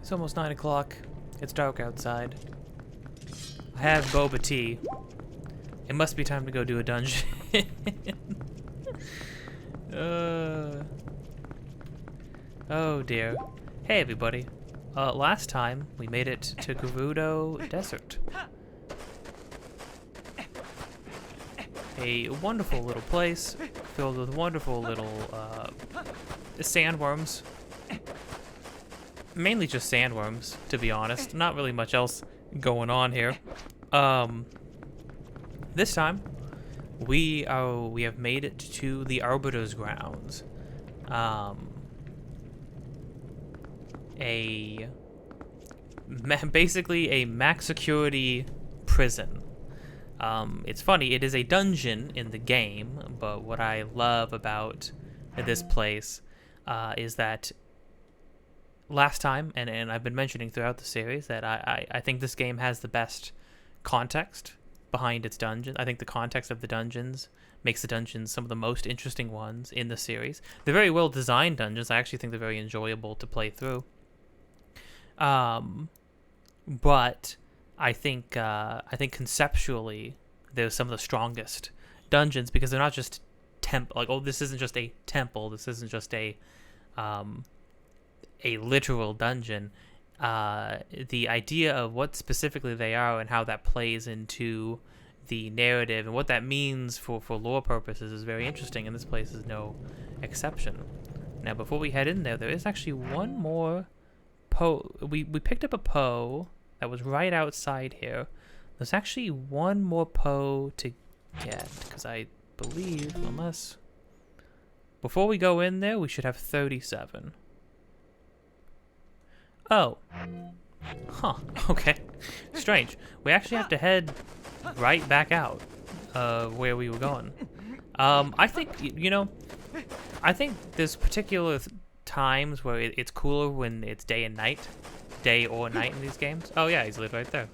It's almost 9 o'clock. It's dark outside. I have boba tea. It must be time to go do a dungeon. Oh dear. Hey everybody. Last time we made it to Gerudo Desert. A wonderful little place filled with wonderful little sandworms. Mainly just sandworms, to be honest. Not really much else going on here. This time we have made it to the Arbiter's grounds. Basically a max security prison. It's funny, it is a dungeon in the game, but what I love about this place is that last time, and I've been mentioning throughout the series, that I think this game has the best context behind its dungeons. I think the context of the dungeons makes the dungeons some of the most interesting ones in the series. They're very well designed dungeons. I actually think they're very enjoyable to play through. But I think conceptually they're some of the strongest dungeons because they're not just like, oh, this isn't just a temple. This isn't just a literal dungeon. The idea of what specifically they are and how that plays into the narrative and what that means for lore purposes is very interesting, and this place is no exception. Now, before we head in there is actually one more we picked up a Poe that was right outside here. There's actually one more Poe to get, because I believe, unless... Before we go in there, we should have 37. Oh. Huh, okay. Strange. We actually have to head right back out where we were going. I think, I think there's particular times where it's cooler when it's day or night in these games. Oh yeah, he's lived right there.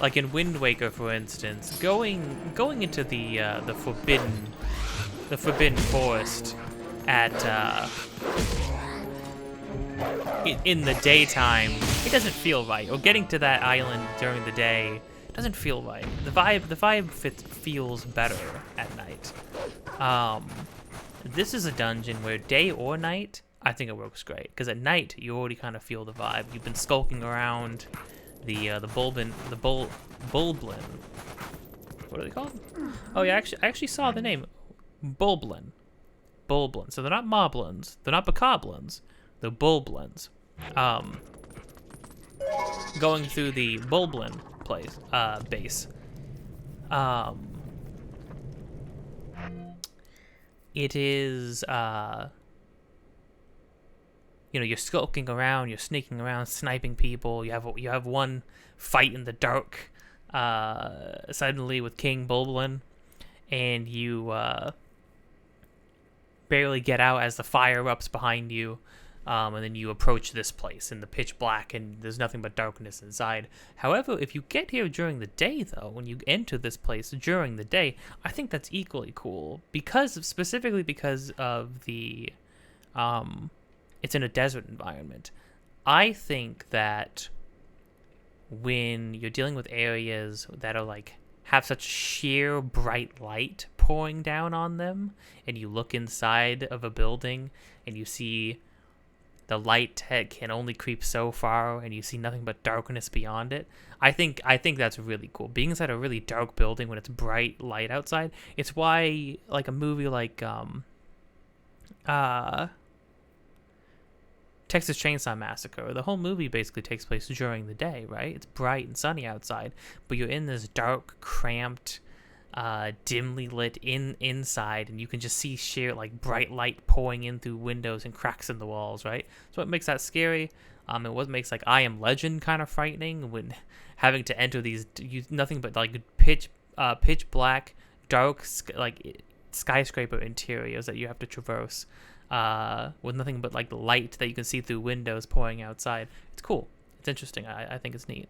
Like in Wind Waker, for instance, going into the forbidden forest at in the daytime, it doesn't feel right. Or getting to that island during the day doesn't feel right. The vibe feels better at night. This is a dungeon where day or night, I think it works great. Because at night, you already kind of feel the vibe. You've been skulking around the Bulblin. What are they called? Oh yeah, I actually saw the name. Bulblin. So they're not moblins. They're not bokoblins. They're bulblins. Going through the Bulblin base. It is, you're skulking around, you're sneaking around, sniping people. You have one fight in the dark, suddenly with King Bulblin, and you barely get out as the fire erupts behind you. And then you approach this place in the pitch black, and there's nothing but darkness inside. However, if you get here during the day, though, when you enter this place during the day, I think that's equally cool, specifically because of the, it's in a desert environment. I think that when you're dealing with areas that are have such sheer bright light pouring down on them, and you look inside of a building and you see the light can only creep so far, and you see nothing but darkness beyond it. I think that's really cool. Being inside a really dark building when it's bright light outside, it's why a movie like Texas Chainsaw Massacre, the whole movie basically takes place during the day, right? It's bright and sunny outside, but you're in this dark, cramped, dimly lit inside, and you can just see sheer bright light pouring in through windows and cracks in the walls, right? So what makes that scary? And what makes I Am Legend kind of frightening when having to enter these nothing but pitch black, dark skyscraper interiors that you have to traverse with nothing but the light that you can see through windows pouring outside. It's cool. It's interesting. I think it's neat.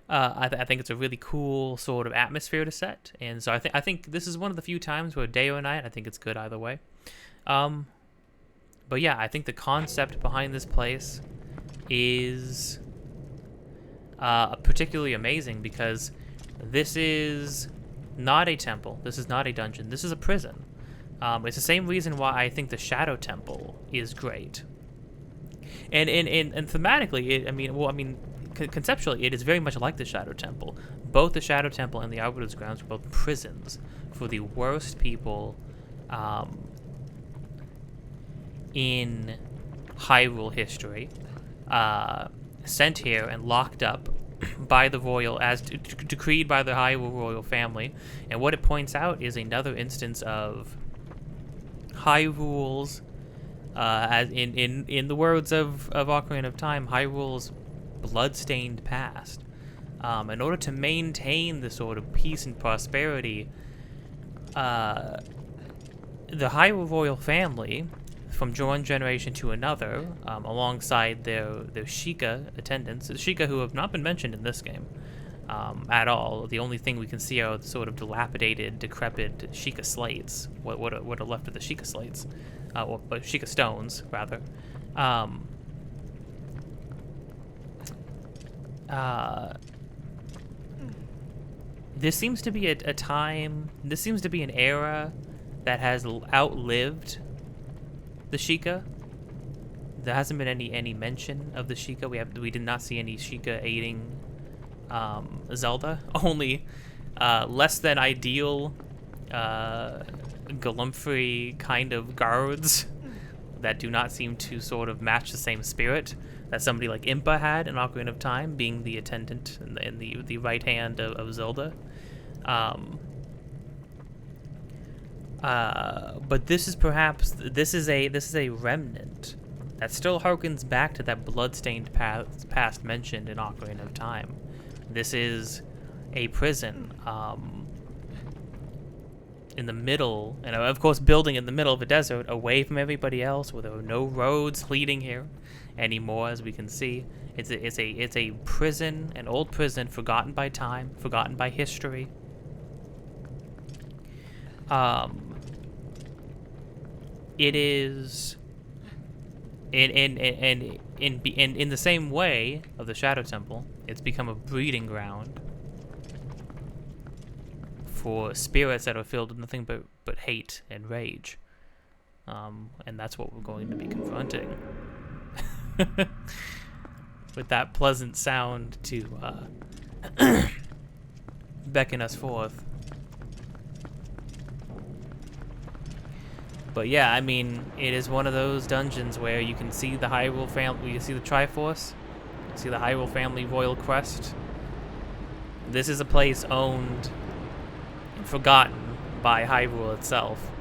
I think it's a really cool sort of atmosphere to set, and so I think this is one of the few times where day or night, I think it's good either way. But yeah, I think the concept behind this place is particularly amazing because this is not a temple. This is not a dungeon. This is a prison. It's the same reason why I think the Shadow Temple is great. And thematically, conceptually, it is very much like the Shadow Temple. Both the Shadow Temple and the Arbiter's Grounds are both prisons for the worst people in Hyrule history, sent here and locked up by the royal, as decreed by the Hyrule royal family. And what it points out is another instance of Hyrule's, as in the words of Ocarina of Time, Hyrule's bloodstained past. In order to maintain the sort of peace and prosperity, the Hyrule royal family, from one generation to another, alongside their Sheikah attendants, Sheikah who have not been mentioned in this game at all. The only thing we can see are the sort of dilapidated, decrepit Sheikah slates, what are left of the Sheikah slates, or Sheikah stones, rather. This seems to be a time, this seems to be an era that has outlived the Sheikah. There hasn't been any mention of the Sheikah. We did not see any Sheikah aiding Zelda. Only less than ideal Galumphry kind of guards that do not seem to sort of match the same spirit that somebody like Impa had in Ocarina of Time, being the attendant and the right hand of Zelda. But this is a remnant that still harkens back to that bloodstained past mentioned in Ocarina of Time. This is a prison in the middle, and of course building in the middle of a desert, away from everybody else, where there are no roads leading here anymore, as we can see. It's a prison, an old prison, forgotten by time, forgotten by history. It is in the same way of the Shadow Temple, it's become a breeding ground for spirits that are filled with nothing but hate and rage. And that's what we're going to be confronting. With that pleasant sound to beckon us forth. But yeah, I mean, it is one of those dungeons where you can see the Hyrule family, you can see the Triforce, you can see the Hyrule family royal crest. This is a place owned and forgotten by Hyrule itself.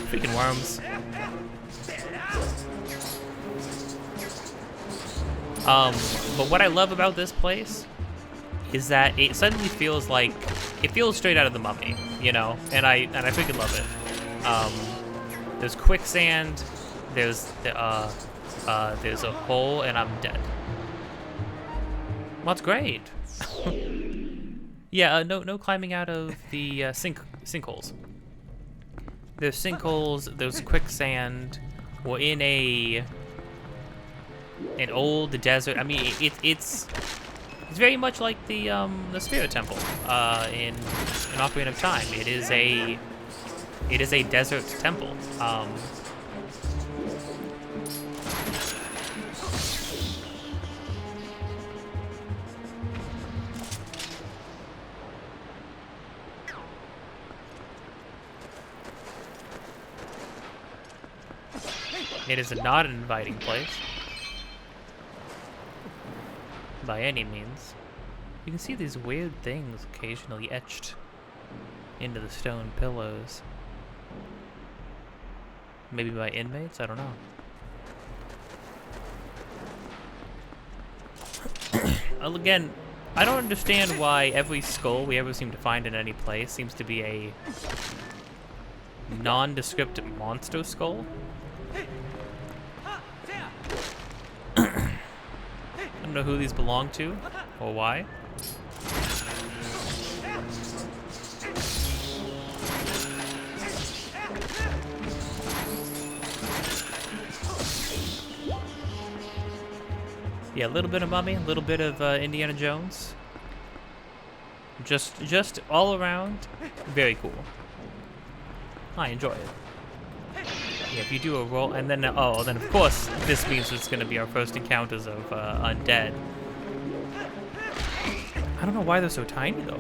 Freaking worms. But what I love about this place is that it suddenly feels like, it feels straight out of The Mummy, you know, and I freaking love it. There's quicksand, there's a hole, and I'm dead. Well, that's great. Yeah, no climbing out of the sinkholes. There's sinkholes, there's quicksand. We're in an old desert. I mean, it's very much like the Spirit Temple in Ocarina of Time. It is a desert temple. It is not an inviting place by any means. You can see these weird things occasionally etched into the stone pillows. Maybe by inmates? I don't know. Again, I don't understand why every skull we ever seem to find in any place seems to be a nondescript monster skull. I don't know who these belong to or why. Yeah, a little bit of Mummy, a little bit of Indiana Jones. Just all around, very cool. I enjoy it. Yeah, if you do a roll, and then then of course this means it's going to be our first encounters of undead. I don't know why they're so tiny though.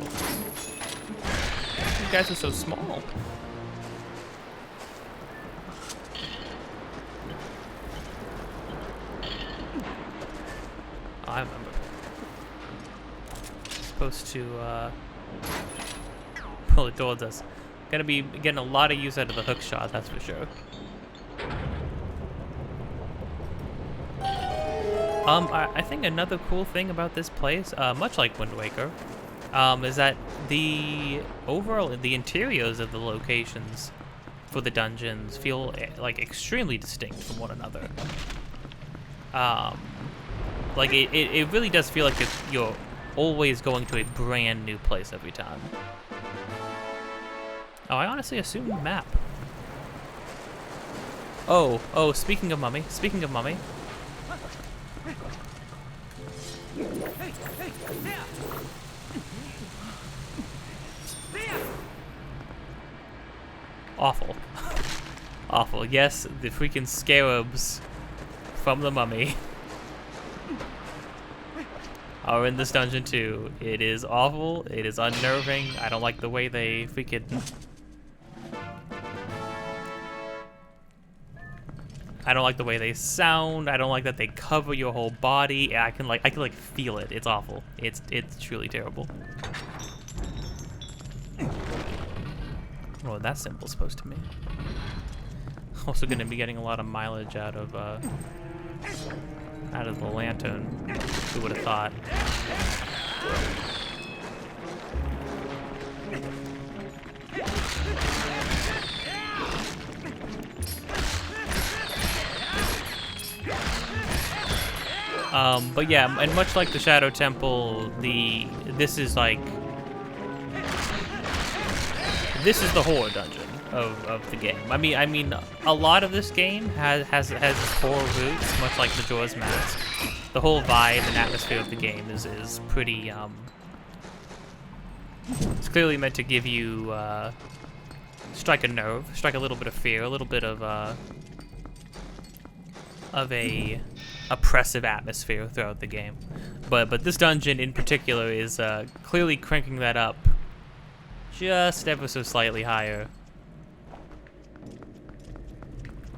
These guys are so small. I remember. Supposed to pull it towards us. Gonna be getting a lot of use out of the hook shot, that's for sure. I think another cool thing about this place, much like Wind Waker, is that the interiors of the locations for the dungeons feel like extremely distinct from one another. Like it really does feel like you're always going to a brand new place every time. Oh, I honestly assumed map. Oh, speaking of Mummy. Awful. Awful. Yes, the freaking scarabs from the Mummy are in this dungeon too. It is awful. It is unnerving. I don't like the way they freaking... I don't like the way they sound. I don't like that they cover your whole body. I can feel it. It's awful. It's truly terrible. What that symbol's supposed to mean. Also going to be getting a lot of mileage out of the lantern. Who would have thought? But yeah, and much like the Shadow Temple, this is the horror dungeon of the game. I mean, a lot of this game has its horror roots, much like Majora's Mask. The whole vibe and atmosphere of the game is pretty. It's clearly meant to give you strike a nerve, strike a little bit of fear, a little bit of a oppressive atmosphere throughout the game. But this dungeon in particular is clearly cranking that up just ever so slightly higher.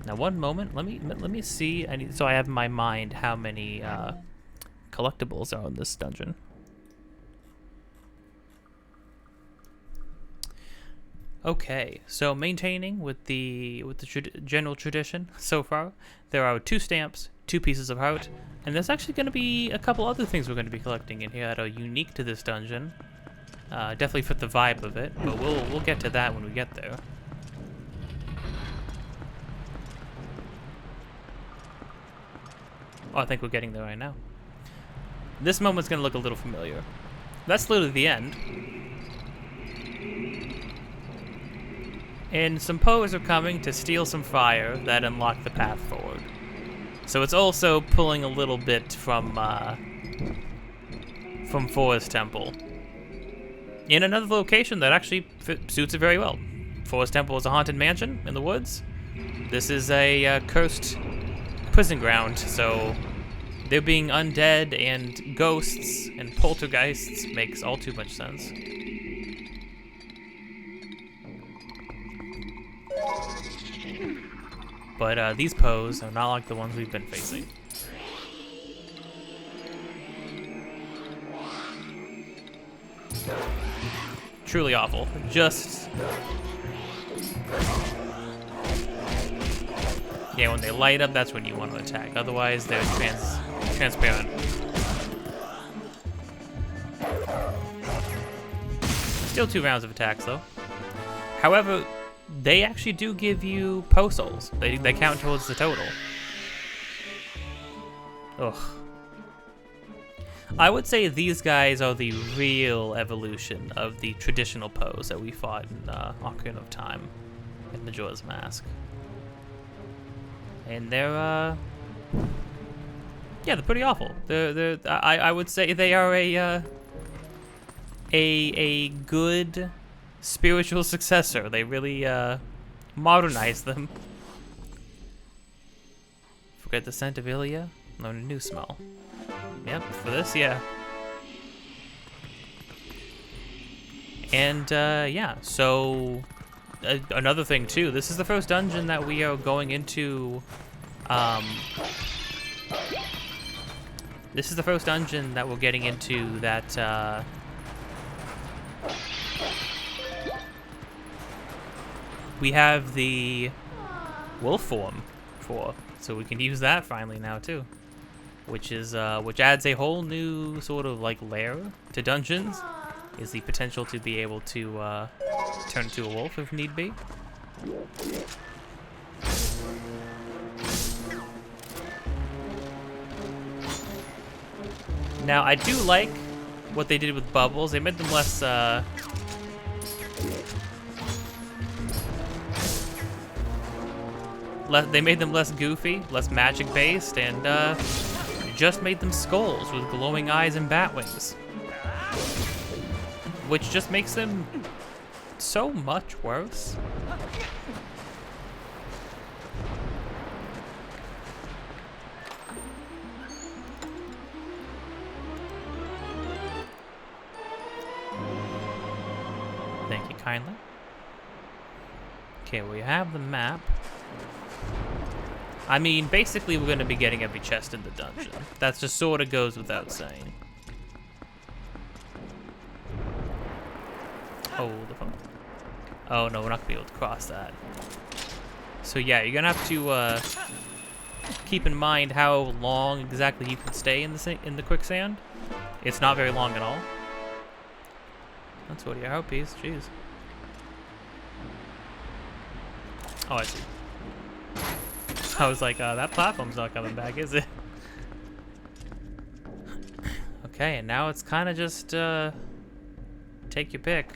Now, one moment. Let me see. So I have in my mind how many collectibles are in this dungeon. Okay, so maintaining with the general tradition so far, there are 2 stamps, 2 pieces of heart, and there's actually going to be a couple other things we're going to be collecting in here that are unique to this dungeon. Definitely fit the vibe of it, but we'll get to that when we get there. Oh, I think we're getting there right now. This moment's going to look a little familiar. That's literally the end. And some Poes are coming to steal some fire that unlock the path forward. So it's also pulling a little bit from Forest Temple. In another location that actually suits it very well. Forest Temple is a haunted mansion in the woods. This is a cursed prison ground, so there being undead and ghosts and poltergeists makes all too much sense. But these Poes are not like the ones we've been facing. Truly awful. Just... yeah, when they light up, that's when you want to attack. Otherwise, they're transparent. Still 2 rounds of attacks, though. However, they actually do give you Poe souls. They count towards the total. Ugh. I would say these guys are the real evolution of the traditional Poes that we fought in Ocarina of Time in Majora's Mask. And they're yeah, they're pretty awful. I would say they are a good spiritual successor. They really modernized them. Forget the scent of Ilia, learn a new smell. Yep, for this, yeah. And yeah, so another thing too, this is the first dungeon that we are going into. This is the first dungeon that we're getting into that we have the wolf form for, so we can use that finally now too, which is which adds a whole new sort of like layer to dungeons. Is the potential to be able to turn into a wolf if need be. Now I do like what they did with bubbles. They made them less they made them less goofy, less magic based, and just made them skulls with glowing eyes and bat wings, which just makes them so much worse. Thank you kindly. Okay, we have the map. I mean, basically we're going to be getting every chest in the dungeon. That just sort of goes without saying. Oh, the phone. Oh no, we're not gonna be able to cross that. So yeah, you're gonna have to keep in mind how long exactly you can stay in the quicksand. It's not very long at all. That's what your heart piece. Jeez. Oh, I see. I was like, that platform's not coming back, is it? Okay, and now it's kind of just take your pick.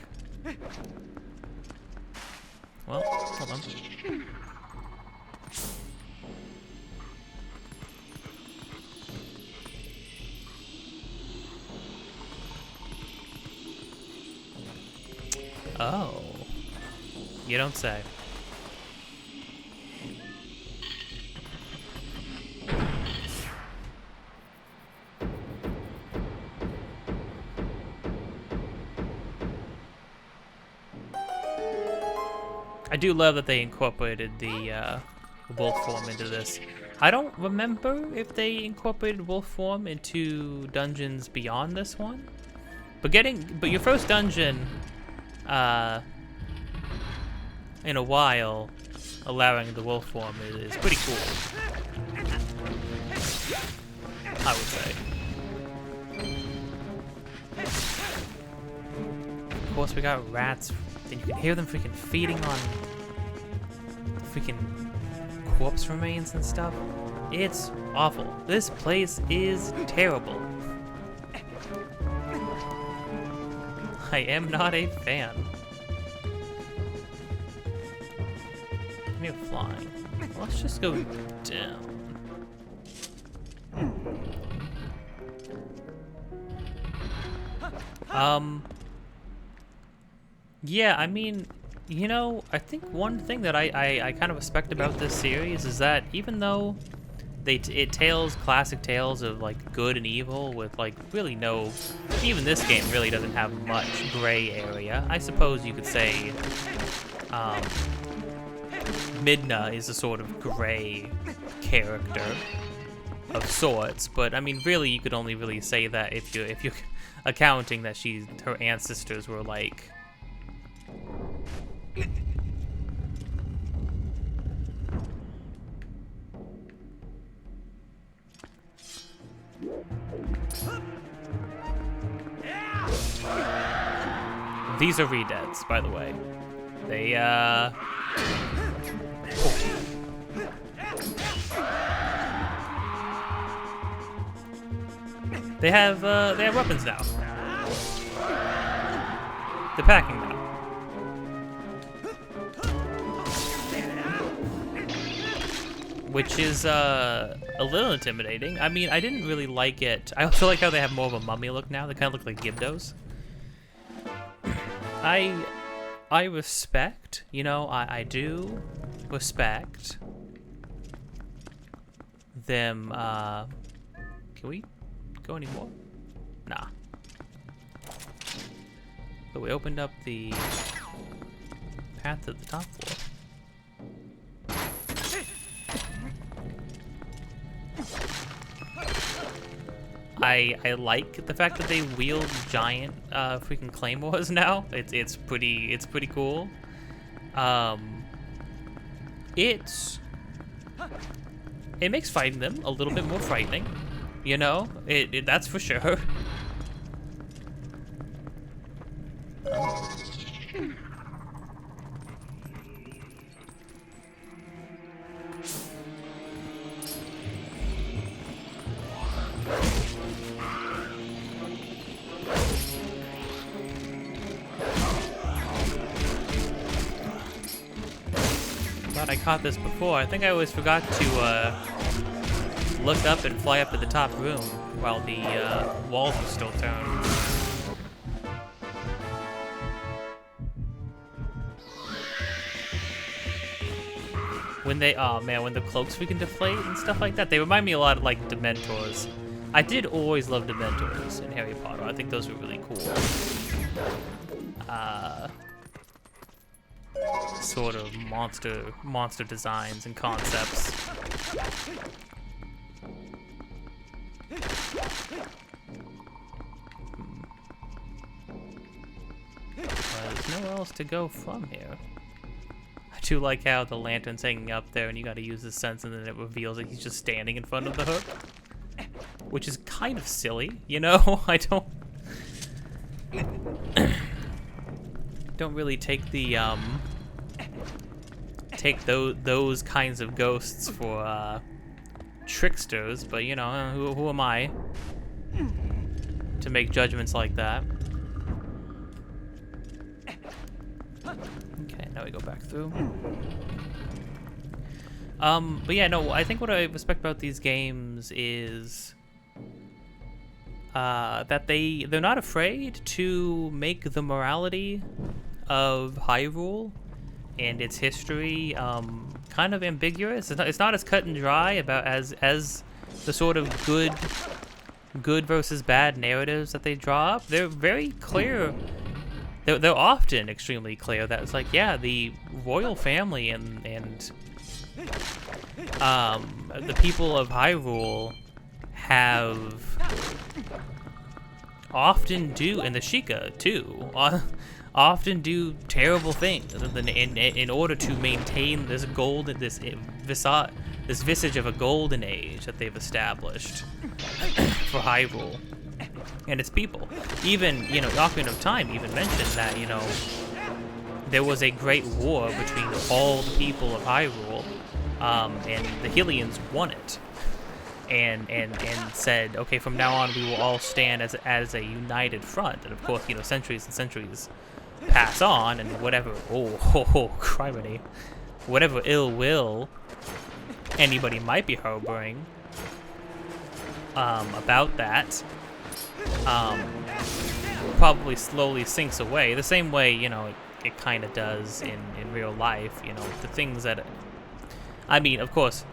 Well, hold on. Oh. You don't say. I do love that they incorporated the wolf form into this. I don't remember if they incorporated wolf form into dungeons beyond this one, but your first dungeon in a while allowing the wolf form is pretty cool, I would say. Of course, we got rats. And you can hear them freaking feeding on freaking corpse remains and stuff. It's awful. This place is terrible. I am not a fan. You're flying. Let's just go down. Yeah, I mean, you know, I think one thing that I kind of respect about this series is that even though it tells classic tales of like good and evil with like really no, even this game really doesn't have much gray area. I suppose you could say Midna is a sort of gray character of sorts, but I mean really you could only really say that if you're accounting that her ancestors were like these are redeads, by the way. They They have weapons now. They're packing now. Which is a little intimidating. I mean, I didn't really like it. I also like how they have more of a mummy look now. They kind of look like Gibdos. I respect, you know, I do respect them. Can we go anymore? Nah. But we opened up the path to the top floor. I like the fact that they wield giant freaking claymores now. It's pretty cool. It makes fighting them a little bit more frightening, you know. That's for sure. I caught this before. I think I always forgot to look up and fly up to the top room while the walls were still turned. When they, oh man, when the cloaks freaking deflate and stuff like that, they remind me a lot of like Dementors. I did always love Dementors in Harry Potter. I think those were really cool. Sort of monster designs and concepts. There's nowhere else to go from here. I do like how the lantern's hanging up there and you gotta use the sense and then it reveals that he's just standing in front of the hook. Which is kind of silly, you know? I don't really take the those kinds of ghosts for tricksters, but you know, who am I to make judgments like that? Okay, now we go back through. But yeah, no, I think what I respect about these games is that they're not afraid to make the morality of Hyrule and its history kind of ambiguous. It's not as cut and dry about as the sort of good versus bad narratives that they draw up. They're very clear. They're often extremely clear that it's like, yeah, the royal family and the people of Hyrule have often do, and the Sheikah too, often do terrible things in order to maintain this visage of a golden age that they've established for Hyrule and its people. Even, you know, Ocarina of Time even mentioned that, you know, there was a great war between all the people of Hyrule, and the Hylians won it. And said, okay, from now on we will all stand as a united front. And of course, you know, centuries and centuries pass on, and whatever, criminy, whatever ill will anybody might be harboring about that, probably slowly sinks away. The same way, you know, it kind of does in real life. You know, the things that, I mean, of course,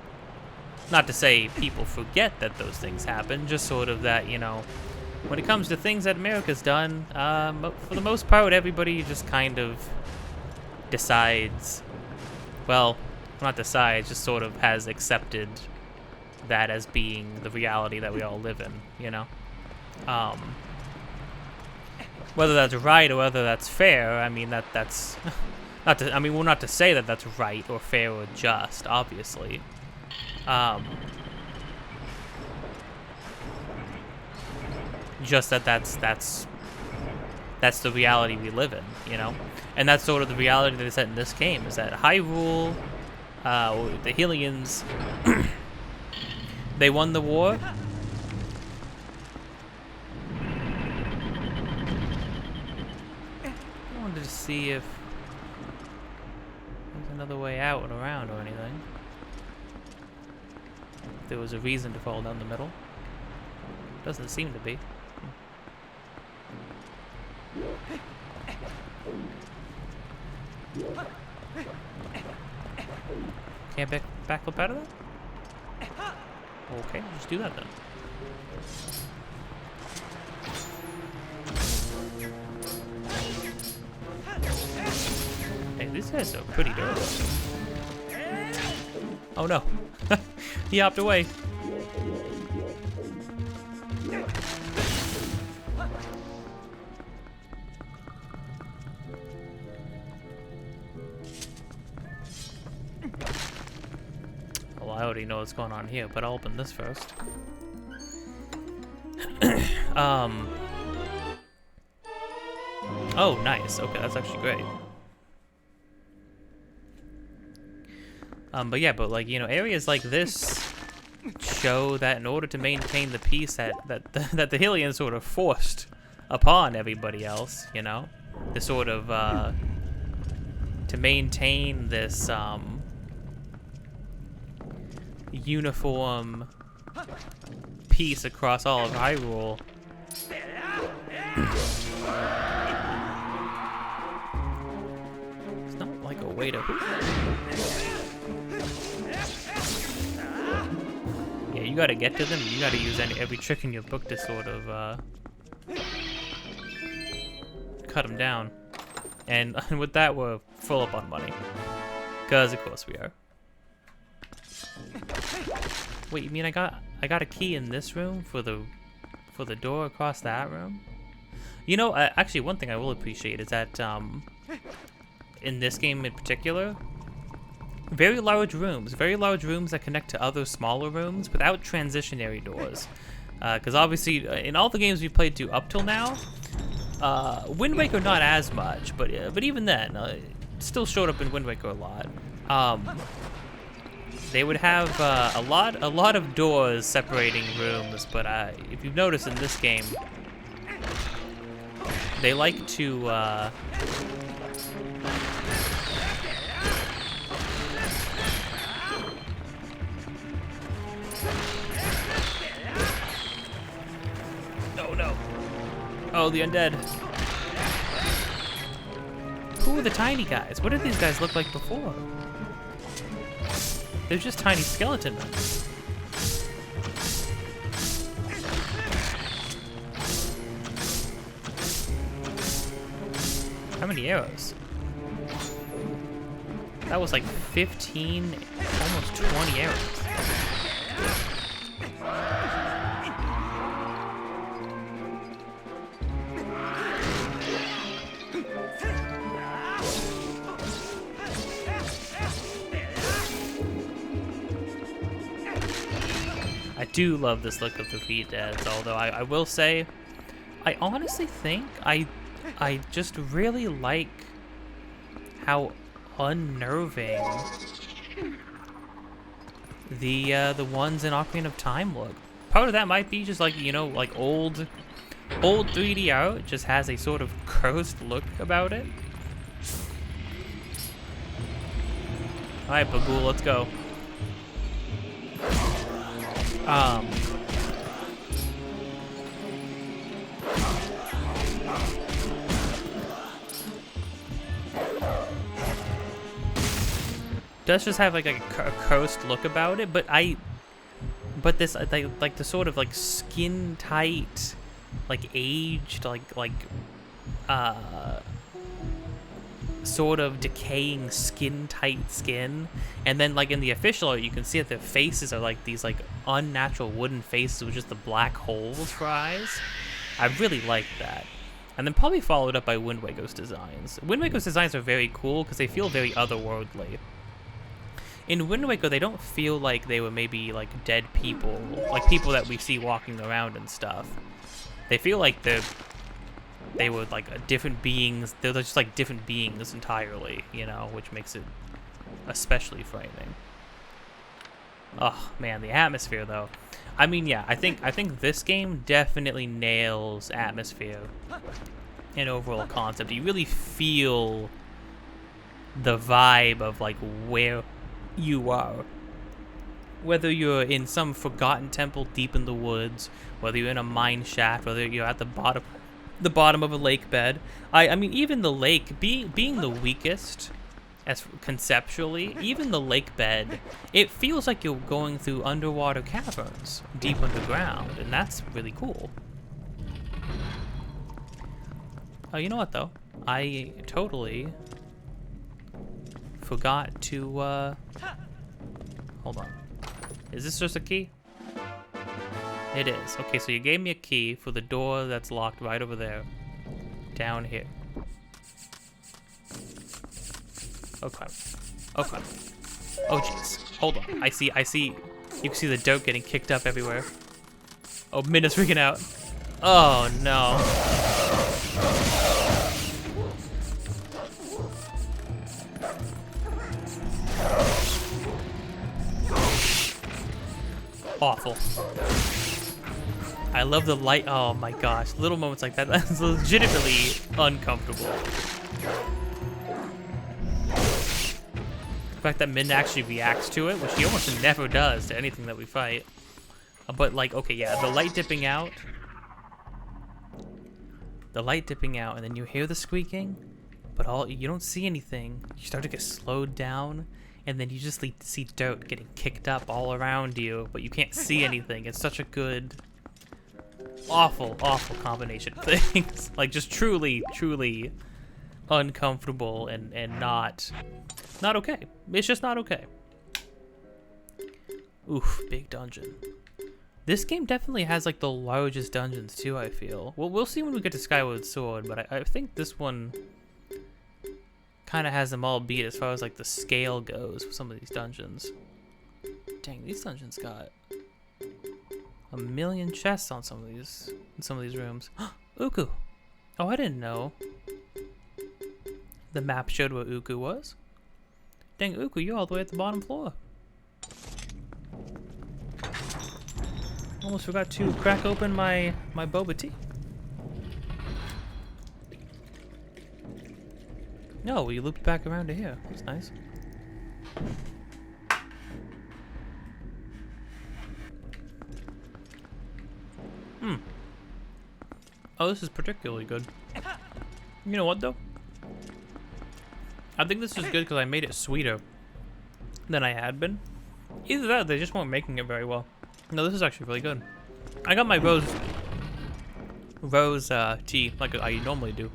not to say people forget that those things happen, just sort of that, you know, when it comes to things that America's done, for the most part, everybody just kind of decides, well, not decides, just sort of has accepted that as being the reality that we all live in, you know? Whether that's right or whether that's fair, I mean, that's not to, I mean, well, not to say that that's right or fair or just, obviously. Just that's that's the reality we live in, you know? And that's sort of the reality that they set in this game, is that Hyrule, the Hylians, they won the war. I wanted to see if there's another way out and around or anything. If there was a reason to fall down the middle. Doesn't seem to be. Can't backflip out of that? Okay, just do that then. Hey, these guys are pretty durable. Oh no. He hopped away. Well, I already know what's going on here, but I'll open this first. Oh, nice. Okay, that's actually great. But yeah, but like, you know, areas like this show that in order to maintain the peace that the Hylians sort of forced upon everybody else, you know, to sort of to maintain this uniform peace across all of Hyrule. It's not like a way to. Yeah, you gotta get to them. You gotta use every trick in your book to sort of cut them down. And with that, we're full up on money, cause of course we are. Wait, you mean I got a key in this room for the door across that room? You know, actually, one thing I will appreciate is that in this game in particular, very large rooms that connect to other smaller rooms without transitionary doors. Because obviously, in all the games we've played to up till now, Wind Waker not as much, but even then, it still showed up in Wind Waker a lot. They would have a lot of doors separating rooms, but if you've noticed in this game, they like to Oh, the undead. Who are the tiny guys? What did these guys look like before? They're just tiny skeleton men. How many arrows? That was like 15, almost 20 arrows. I do love this look of the V-Deads, although I will say, I honestly think I just really like how unnerving the ones in Ocarina of Time look. Part of that might be just like, you know, like old 3D art just has a sort of cursed look about it. Alright, Bagul, let's go. Does just have like a cursed look about it, but this like the sort of like skin tight, like aged, like sort of decaying skin tight skin, and then like in the official art you can see that their faces are like these like unnatural wooden faces with just the black holes for eyes. I really like that. And then probably followed up by Wind Waker's designs. Wind Waker's designs are very cool because they feel very otherworldly. In Wind Waker, they don't feel like they were maybe like dead people, like people that we see walking around and stuff. They feel like they're they were like different beings. They're just like different beings entirely, you know, which makes it especially frightening. Oh man, the atmosphere though. I mean, yeah, I think this game definitely nails atmosphere and overall concept. You really feel the vibe of like where you are. Whether you're in some forgotten temple deep in the woods, whether you're in a mine shaft, whether you're at the bottom of a lake bed. I mean, even the lake being the weakest as conceptually, even the lake bed, it feels like you're going through underwater caverns deep underground, and that's really cool. Oh, you know what though? I totally forgot to hold on. Is this just a key? It is. Okay, so you gave me a key for the door that's locked right over there. Down here. Okay. Okay. Oh jeez. Hold on. I see you can see the dirt getting kicked up everywhere. Oh, Minna's freaking out. Oh no. Awful. I love the light. Oh my gosh. Little moments like that. That's legitimately uncomfortable. The fact that Min actually reacts to it, which he almost never does to anything that we fight. But like, okay, yeah, the light dipping out. The light dipping out, and then you hear the squeaking, but you don't see anything. You start to get slowed down. And then you just see dirt getting kicked up all around you, but you can't see anything. It's such a good, awful, awful combination of things. Like, just truly, truly uncomfortable and not okay. It's just not okay. Oof, big dungeon. This game definitely has, like, the largest dungeons, too, I feel. Well, we'll see when we get to Skyward Sword, but I think this one kind of has them all beat as far as like the scale goes for some of these dungeons. Dang, these dungeons got a million chests on some of these rooms. Uku. Oh, I didn't know. The map showed where Uku was. Dang, Uku, you're all the way at the bottom floor. Almost forgot to crack open my boba tea. No, we looped back around to here. That's nice. Oh, this is particularly good. You know what, though? I think this is good because I made it sweeter than I had been. Either that or they just weren't making it very well. No, this is actually really good. I got my rose tea like I normally do.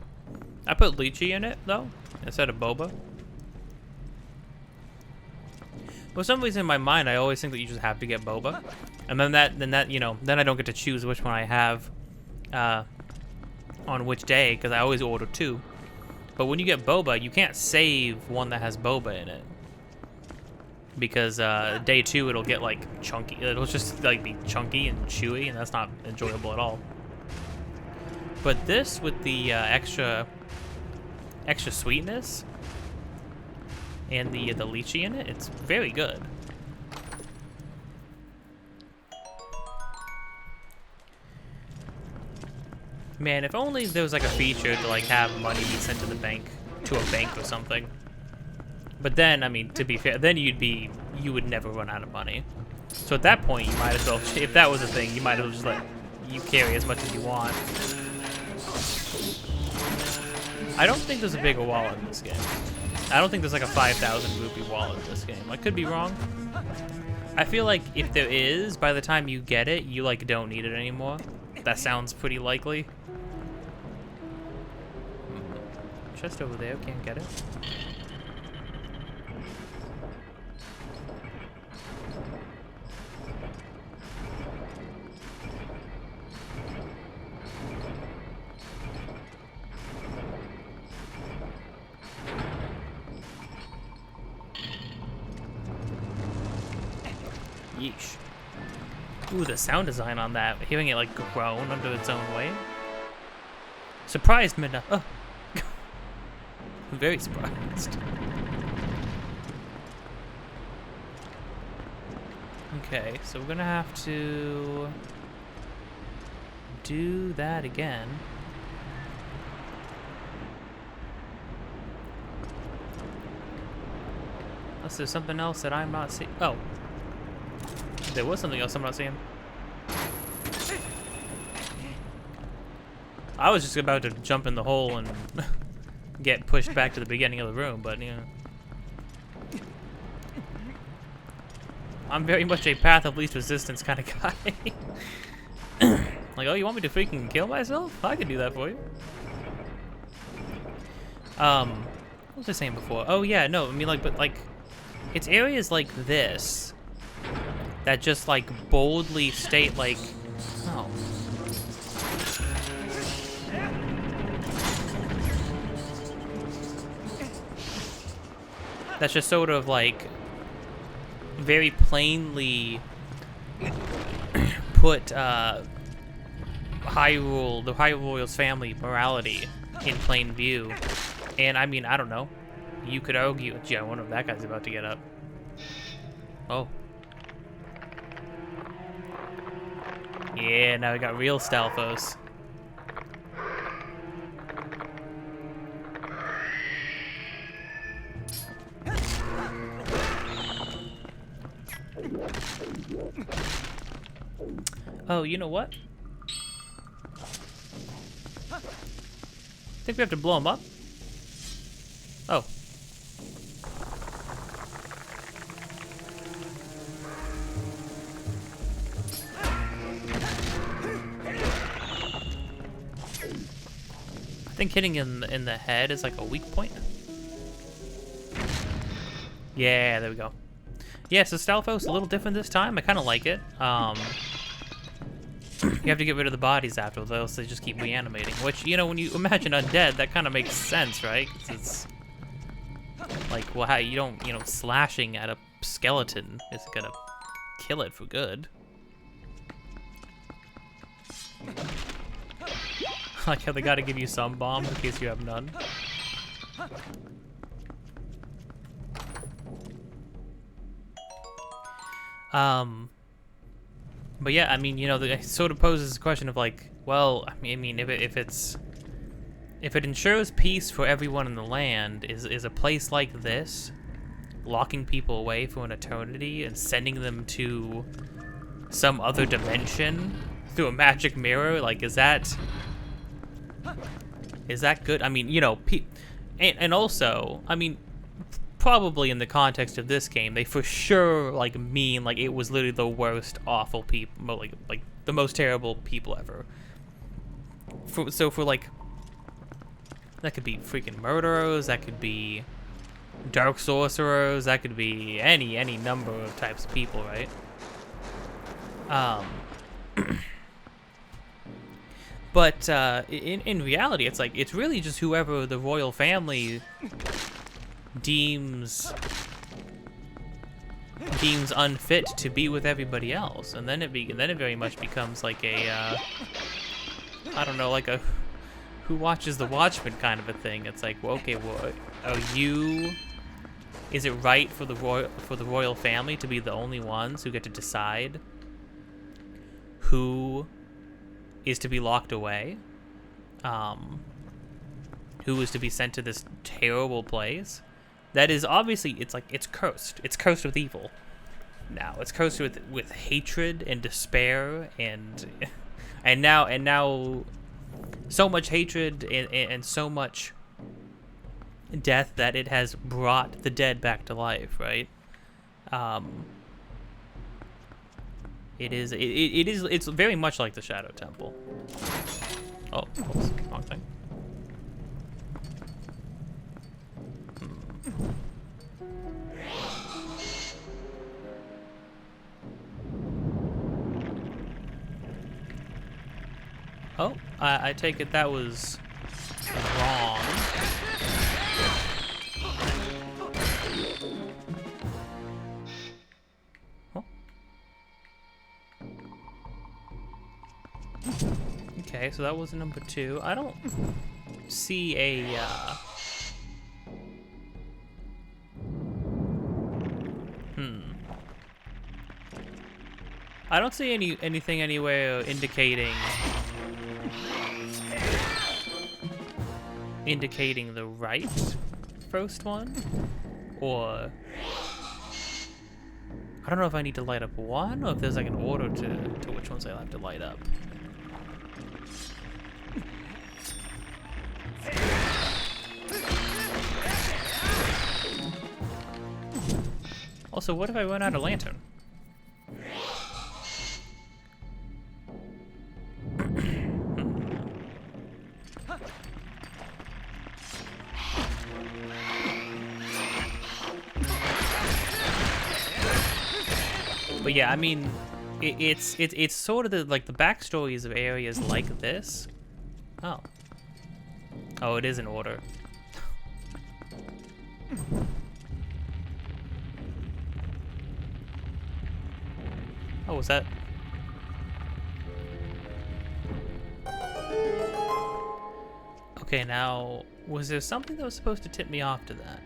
I put lychee in it, though, instead of boba. For some reason in my mind, I always think that you just have to get boba, and then I don't get to choose which one I have on which day because I always order two. But when you get boba, you can't save one that has boba in it because day two it'll get like chunky. It'll just like be chunky and chewy, and that's not enjoyable at all. But this with the extra sweetness and the lychee in it, it's very good. Man, if only there was like a feature to like have money be sent to a bank or something. But then, I mean, to be fair, then you would never run out of money. So at that point, you might as well, if that was a thing, you might as well just let you carry as much as you want. I don't think there's a bigger wallet in this game. I don't think there's like a 5,000 rupee wallet in this game. I could be wrong. I feel like if there is, by the time you get it, you like don't need it anymore. That sounds pretty likely. Chest over there, can't get it. Yeesh. Ooh, the sound design on that, hearing it like groan under its own weight. Surprised, Midna. Oh. I'm very surprised. Okay, so we're gonna have to do that again. Unless there's something else that I'm not seeing. Oh. There was something else I'm not seeing. I was just about to jump in the hole and get pushed back to the beginning of the room, but you know. I'm very much a path of least resistance kind of guy. Like, oh, you want me to freaking kill myself? I can do that for you. What was I saying before? Oh yeah, no, I mean like, but like, it's areas like this that just like boldly state like, oh. That's just sort of like very plainly put the Hyrule Royals family morality in plain view. And I mean, I don't know. You could argue, gee, I wonder if that guy's about to get up. Oh. Yeah, now we got real Stalfos. Oh, you know what? I think we have to blow him up. Oh. I think hitting him in the head is like a weak point. Yeah, there we go. Yeah, so Stalfos a little different this time. I kind of like it. You have to get rid of the bodies afterwards, else they just keep reanimating. Which, you know, when you imagine undead, that kind of makes sense, right? 'Cause it's like, well, how you don't, you know, slashing at a skeleton is gonna kill it for good. Like how they gotta give you some bombs in case you have none. But yeah, I mean, you know, it sort of poses a question of like, well, I mean, if it ensures peace for everyone in the land, is a place like this locking people away for an eternity and sending them to some other dimension through a magic mirror? Like, is that good? I mean, you know, and also, I mean, probably in the context of this game, they for sure like mean like it was literally the worst, awful people, like the most terrible people ever. So for like, that could be freaking murderers, that could be dark sorcerers, that could be any number of types of people, right? But in reality, it's like it's really just whoever the royal family deems unfit to be with everybody else, and then it very much becomes like a I don't know, like a who watches the Watchmen kind of a thing. It's like, well, okay, well, is it right for the royal family to be the only ones who get to decide who is to be locked away, who is to be sent to this terrible place? That is obviously, it's like, it's cursed. It's cursed with evil. Now it's cursed with hatred and despair and now so much hatred and so much death that it has brought the dead back to life, right? It's very much like the Shadow Temple. Oh, oops, wrong thing. Oh, I take it that was wrong. Okay, so that was number 2. I don't see a, I don't see anything anywhere indicating the right first one, or I don't know if I need to light up one, or if there's like an order to which ones I have to light up. Also, what if I run out of lantern? But yeah, I mean, it's sort of the backstories of areas like this. Oh. Oh, it is in order. Oh, was that? Okay, now, was there something that was supposed to tip me off to that?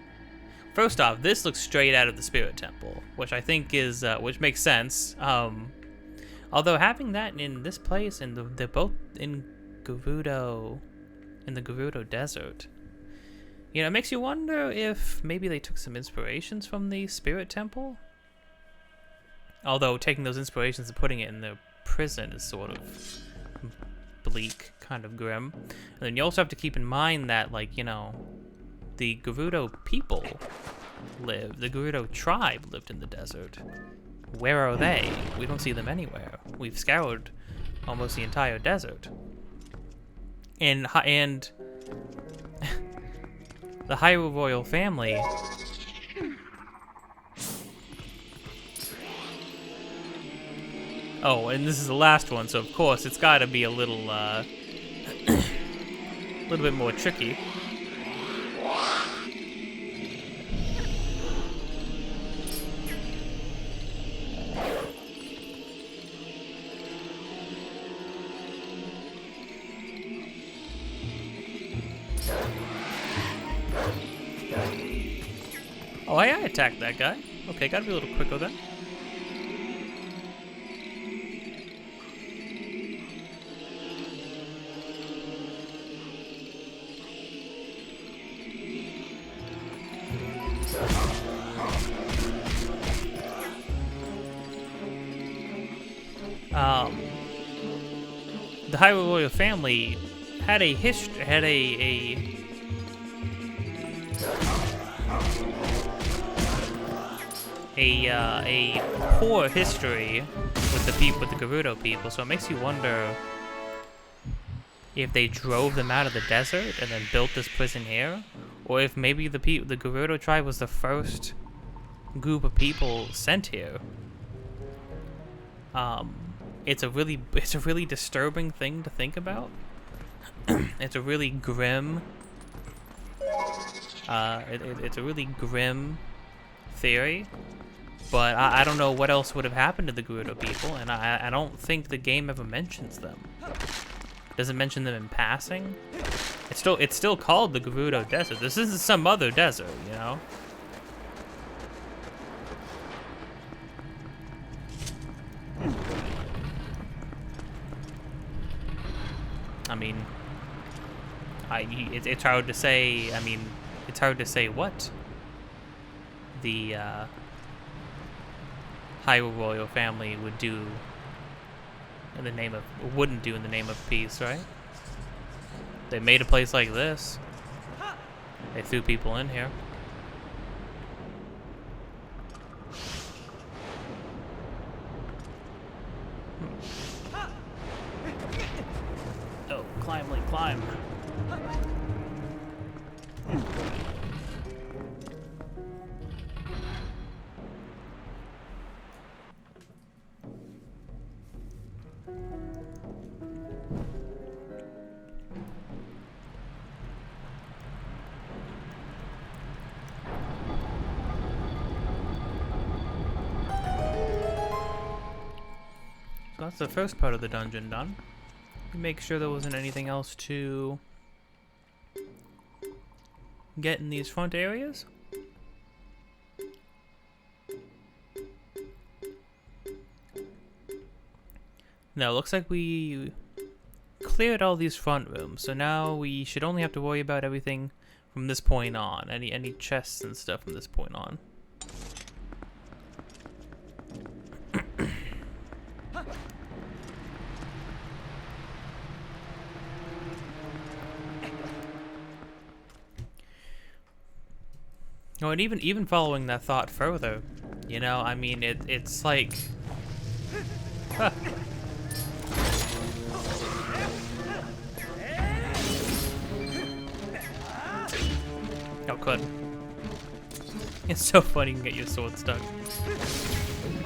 First off, this looks straight out of the Spirit Temple, which I think is, which makes sense. Although having that in this place, and they're both in Gerudo, in the Gerudo Desert, you know, it makes you wonder if maybe they took some inspirations from the Spirit Temple. Although taking those inspirations and putting it in the prison is sort of bleak, kind of grim. And then you also have to keep in mind that, like, you know, the Gerudo people lived, the Gerudo tribe lived in the desert. Where are they? We don't see them anywhere. We've scoured almost the entire desert. And the Hyrule royal family oh, and this is the last one, so of course it's got to be a little little bit more tricky. Oh, I attacked that guy. Okay, gotta be a little quicker then. The Hyrule royal family had a history, had a poor history with the Gerudo people, so it makes you wonder if they drove them out of the desert and then built this prison here, or if maybe the Gerudo tribe was the first group of people sent here. It's a really disturbing thing to think about. It's a really grim. It's a really grim theory, but I don't know what else would have happened to the Gerudo people, and I don't think the game ever mentions them. Doesn't mention them in passing. It's still called the Gerudo Desert. This isn't some other desert, you know. I mean, it's hard to say. I mean, it's hard to say what the Hyrule royal family would do in the name of, wouldn't do in the name of peace, right? They made a place like this. They threw people in here. Oh, climb, Link, climb. So that's the first part of the dungeon done. Make sure there wasn't anything else to get in these front areas. No, looks like we cleared all these front rooms, so now we should only have to worry about everything from this point on. Any chests and stuff from this point on. Oh, and even following that thought further, you know, I mean, it's like... Huh. Oh, good. It's so funny you can get your sword stuck.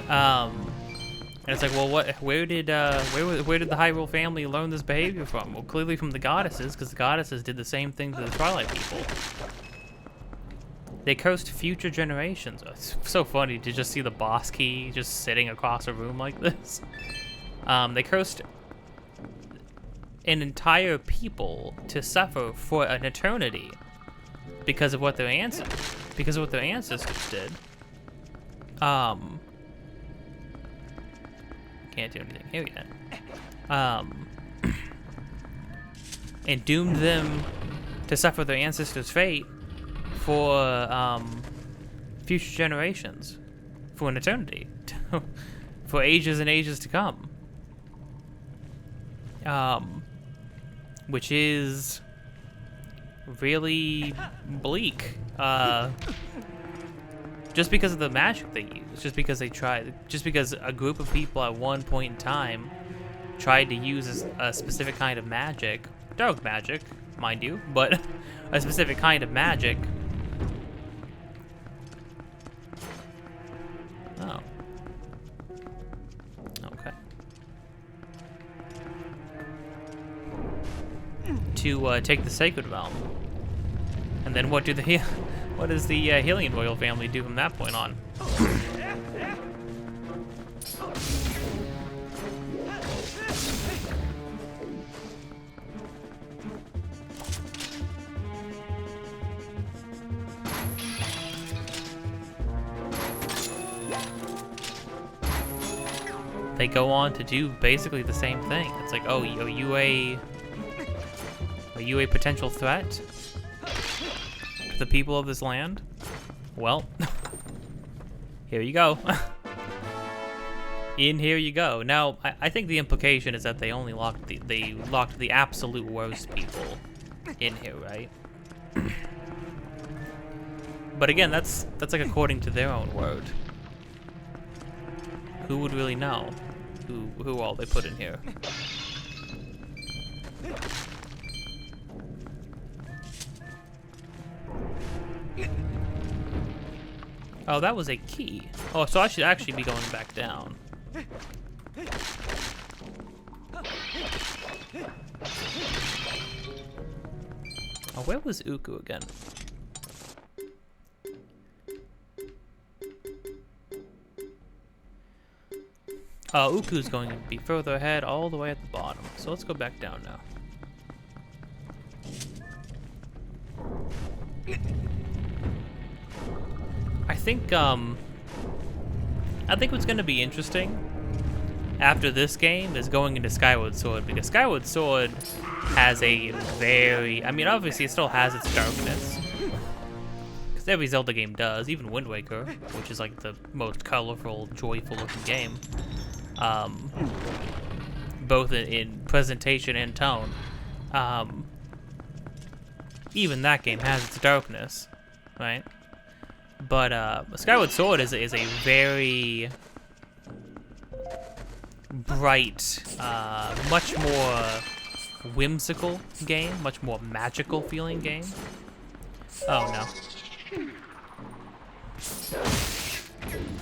And it's like, well, where did the Hyrule family learn this behavior from? Well, clearly from the goddesses, because the goddesses did the same thing to the Twilight people. They cursed future generations. Oh, it's so funny to just see the boss key just sitting across a room like this. They cursed an entire people to suffer for an eternity because of what their ancestors did. Can't do anything here yet. And doomed them to suffer their ancestors' fate for future generations, for an eternity, for ages and ages to come. Which is really bleak. Just because of the magic they use, just because a group of people at one point in time tried to use a specific kind of magic, dark magic, mind you, but a specific kind of magic. Oh. Okay. To take the Sacred Realm. And then what does the Hylian royal family do from that point on? They go on to do basically the same thing. It's like, oh, are you a potential threat to the people of this land? Well, here you go. Here you go. Now, I think the implication is that they only locked the absolute worst people in here, right? But again, that's like according to their own word. Who would really know who all they put in here? Oh, that was a key. Oh, so I should actually be going back down. Oh, where was Uku again? Uku's going to be further ahead, all the way at the bottom. So let's go back down now. I think what's going to be interesting after this game is going into Skyward Sword, because Skyward Sword has a very, I mean, obviously it still has its darkness, because every Zelda game does, even Wind Waker, which is like the most colorful, joyful looking game, both in presentation and tone. Even that game has its darkness, right? But Skyward Sword is a very bright, much more whimsical game, much more magical feeling game. Oh no.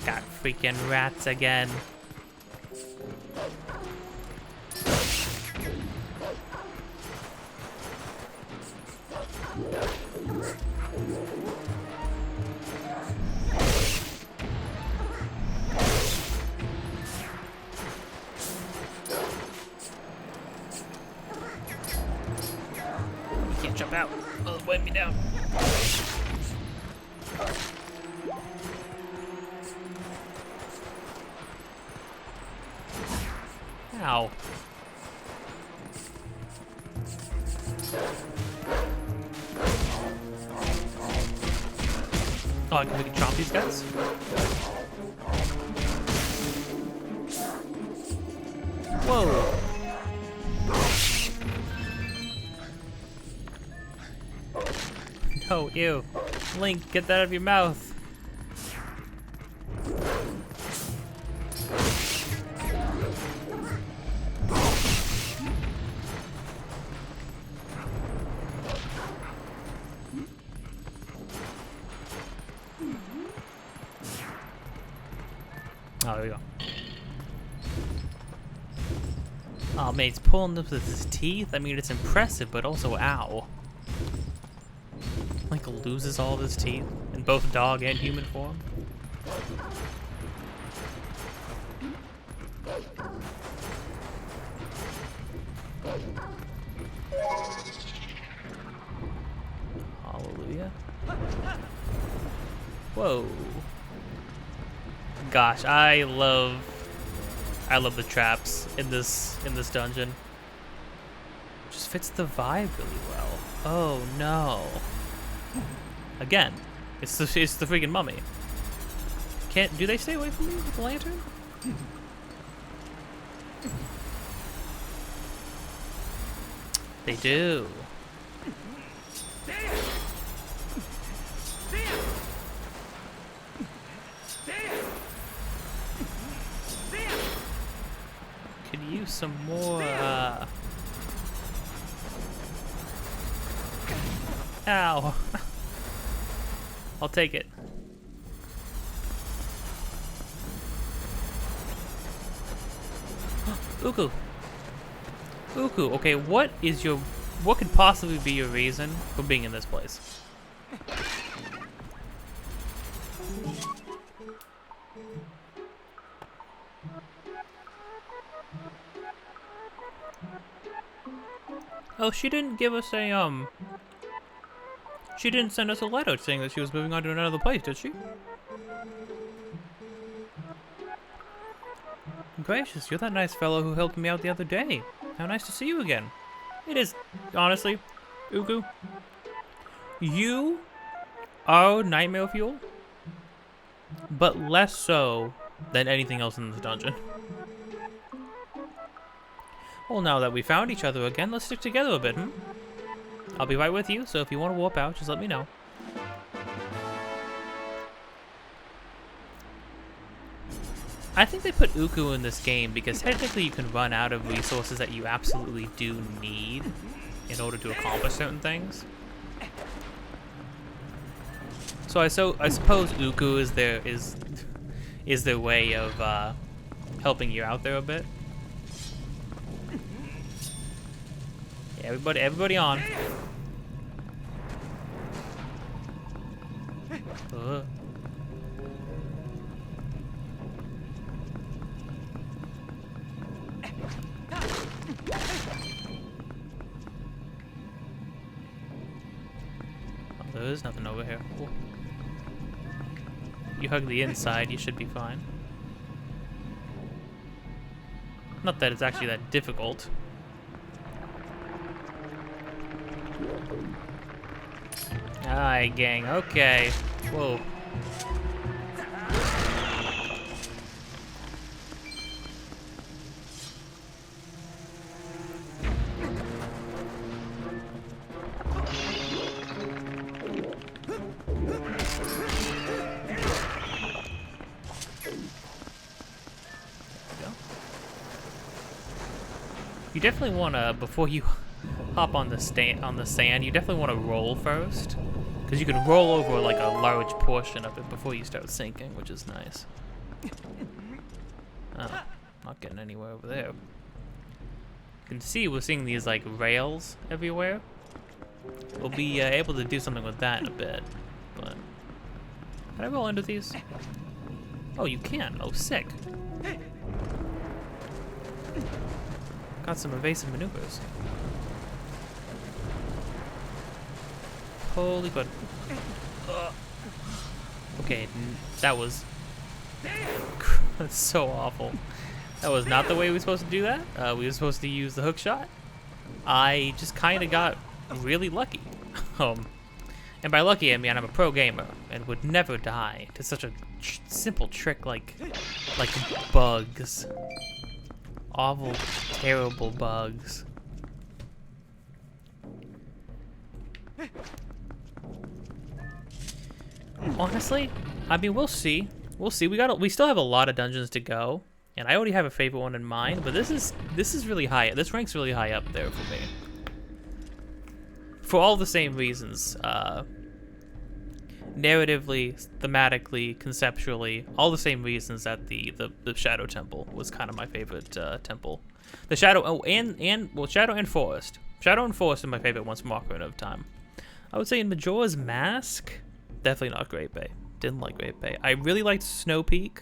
Got freaking rats again. let me down. Ow. Oh, we can chomp these guys? Whoa. No, ew. Link, get that out of your mouth. Oh, there we go. Oh man, he's pulling this with his teeth. I mean, it's impressive, but also ow. Like loses all of his teeth in both dog and human form. Hallelujah. Whoa. Gosh, I love the traps in this dungeon. Just fits the vibe really well. Oh no. Again, it's the freaking mummy. Do they stay away from me with the lantern? They do. Could use some more, Ow. I'll take it. Uku. Uku, okay, what could possibly be your reason for being in this place? Oh, she didn't give us a, she didn't send us a letter saying that she was moving on to another place, did she? Gracious, you're that nice fellow who helped me out the other day. How nice to see you again. It is, honestly, Uku. You are nightmare fuel, but less so than anything else in this dungeon. Well, now that we found each other again, let's stick together a bit, hmm? I'll be right with you, so if you want to warp out, just let me know. I think they put Uku in this game because technically you can run out of resources that you absolutely do need in order to accomplish certain things. So I suppose Uku is their way of helping you out there a bit. Yeah, everybody on. There is nothing over here. Cool. You hug the inside, you should be fine. Not that it's actually that difficult. Aye, gang, okay. Whoa. You definitely want to, before you hop on the sand, you definitely want to roll first, because you can roll over like a large portion of it before you start sinking, which is nice. Oh, not getting anywhere over there. You can see we're seeing these like rails everywhere. We'll be able to do something with that in a bit, but can I roll into these? Oh, you can. Oh, sick. Got some evasive maneuvers. Holy god. Okay, that was so awful. That was not the way we were supposed to do that. We were supposed to use the hook shot. I just kind of got really lucky. And by lucky, I mean I'm a pro gamer and would never die to such a simple trick like bugs. Awful, terrible bugs. Honestly, I mean we'll see. We'll see. We still have a lot of dungeons to go, and I already have a favorite one in mind. But this is really high. This ranks really high up there for me. For all the same reasons. Narratively, thematically, conceptually, all the same reasons that the Shadow Temple was kind of my favorite temple. The Shadow, Shadow and Forest. Shadow and Forest are my favorite ones from Ocarina of Time. I would say in Majora's Mask, definitely not Great Bay. Didn't like Great Bay. I really liked Snow Peak.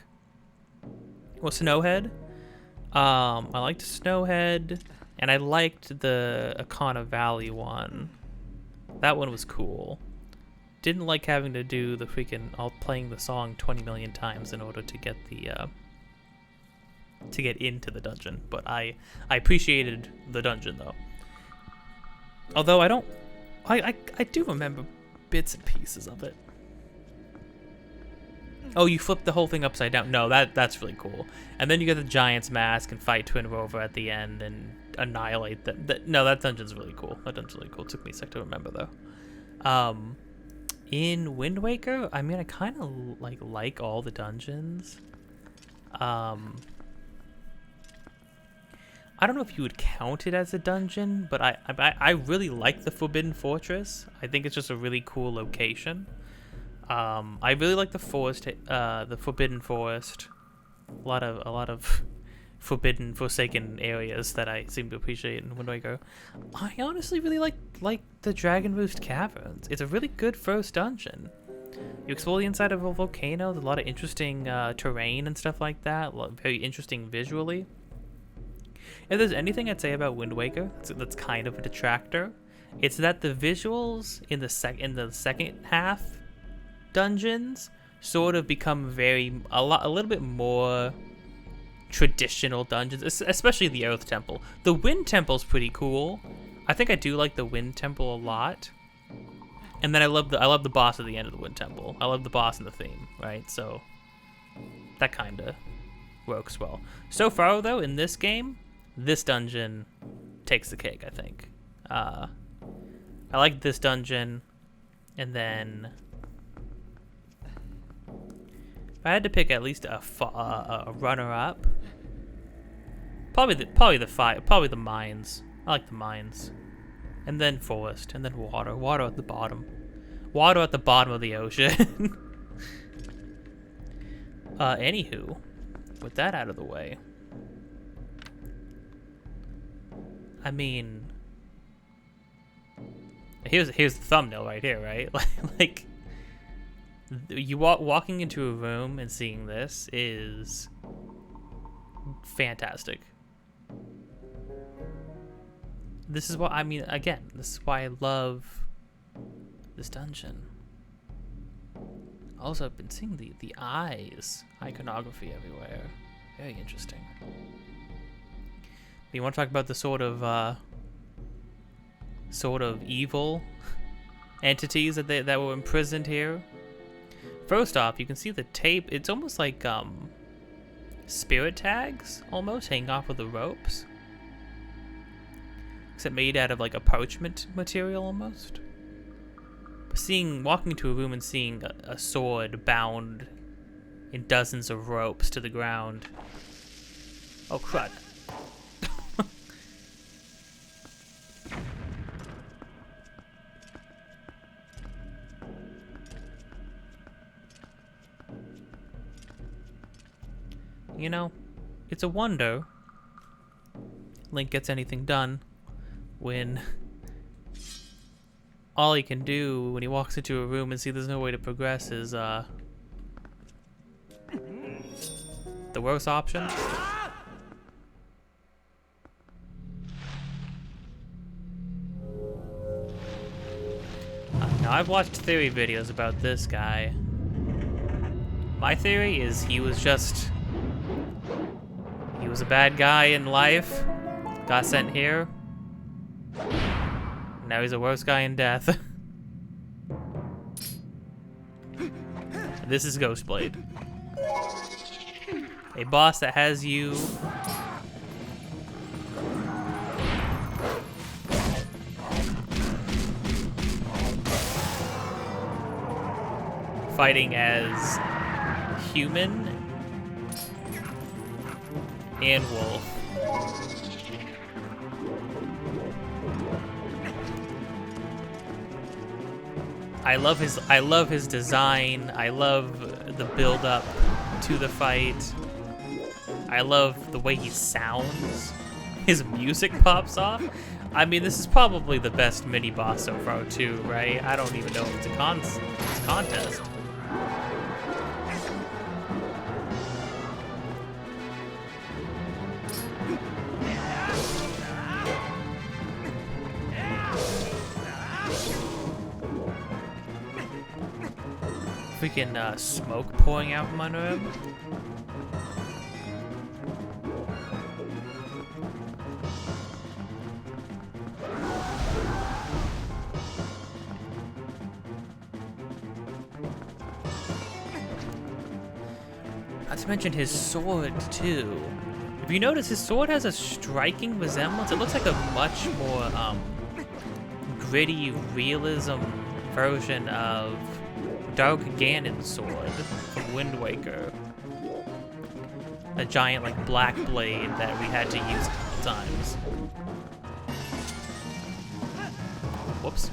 Or Snowhead. I liked Snowhead, and I liked the Akana Valley one. That one was cool. Didn't like having to do the freaking playing the song 20 million times in order to get the to get into the dungeon, but I appreciated the dungeon though. Although I do remember bits and pieces of it. Oh, you flip the whole thing upside down. No, that's really cool. And then you get the Giant's Mask and fight Twin Rover at the end and annihilate them. No, that dungeon's really cool. That dungeon's really cool. It took me a sec to remember though. In Wind Waker, I mean, I kind of like all the dungeons. I don't know if you would count it as a dungeon, but I really like the Forbidden Fortress. I think it's just a really cool location. I really like the Forbidden Forest. A lot of forbidden, forsaken areas that I seem to appreciate in Wind Waker. I honestly really like the Dragon Roost Caverns. It's a really good first dungeon. You explore the inside of a volcano. There's a lot of interesting terrain and stuff like that. Very interesting visually. If there's anything I'd say about Wind Waker that's kind of a detractor, it's that the visuals in the second half dungeons sort of become a little bit more traditional dungeons, especially the Earth Temple. The Wind Temple's pretty cool. I think I do like the Wind Temple a lot. And then I love the boss at the end of the Wind Temple. I love the boss in the theme, right? So that kind of works well. So far though, in this game, this dungeon takes the cake, I think. I like this dungeon, and then if I had to pick at least a runner-up, probably the mines. I like the mines, and then forest, and then water. Water at the bottom. Water at the bottom of the ocean. Anywho, with that out of the way, I mean, here's the thumbnail right here, right? like you walking into a room and seeing this is fantastic. This is what I mean. Again, this is why I love this dungeon. Also, I've been seeing the eyes iconography everywhere. Very interesting. You want to talk about the sort of evil entities that were imprisoned here? First off, you can see the tape. It's almost like spirit tags, almost hanging off of the ropes, except made out of like a parchment material almost. But walking into a room and seeing a sword bound in dozens of ropes to the ground. Oh crud. You know, it's a wonder Link gets anything done when all he can do when he walks into a room and see there's no way to progress is the worst option. Now, I've watched theory videos about this guy. My theory is he was a bad guy in life, got sent here. Now he's the worst guy in death. This is Ghostblade. A boss that has you fighting as human and wolf. I love his design. I love the build up to the fight. I love the way he sounds. His music pops off. I mean, this is probably the best mini boss so far too, right? I don't even know if it's a contest. Freaking smoke pouring out from under him. Not to mention his sword too. If you notice, his sword has a striking resemblance. It looks like a much more gritty realism version of Dark Ganon's sword from Wind Waker. A giant like black blade that we had to use a couple times. Whoops.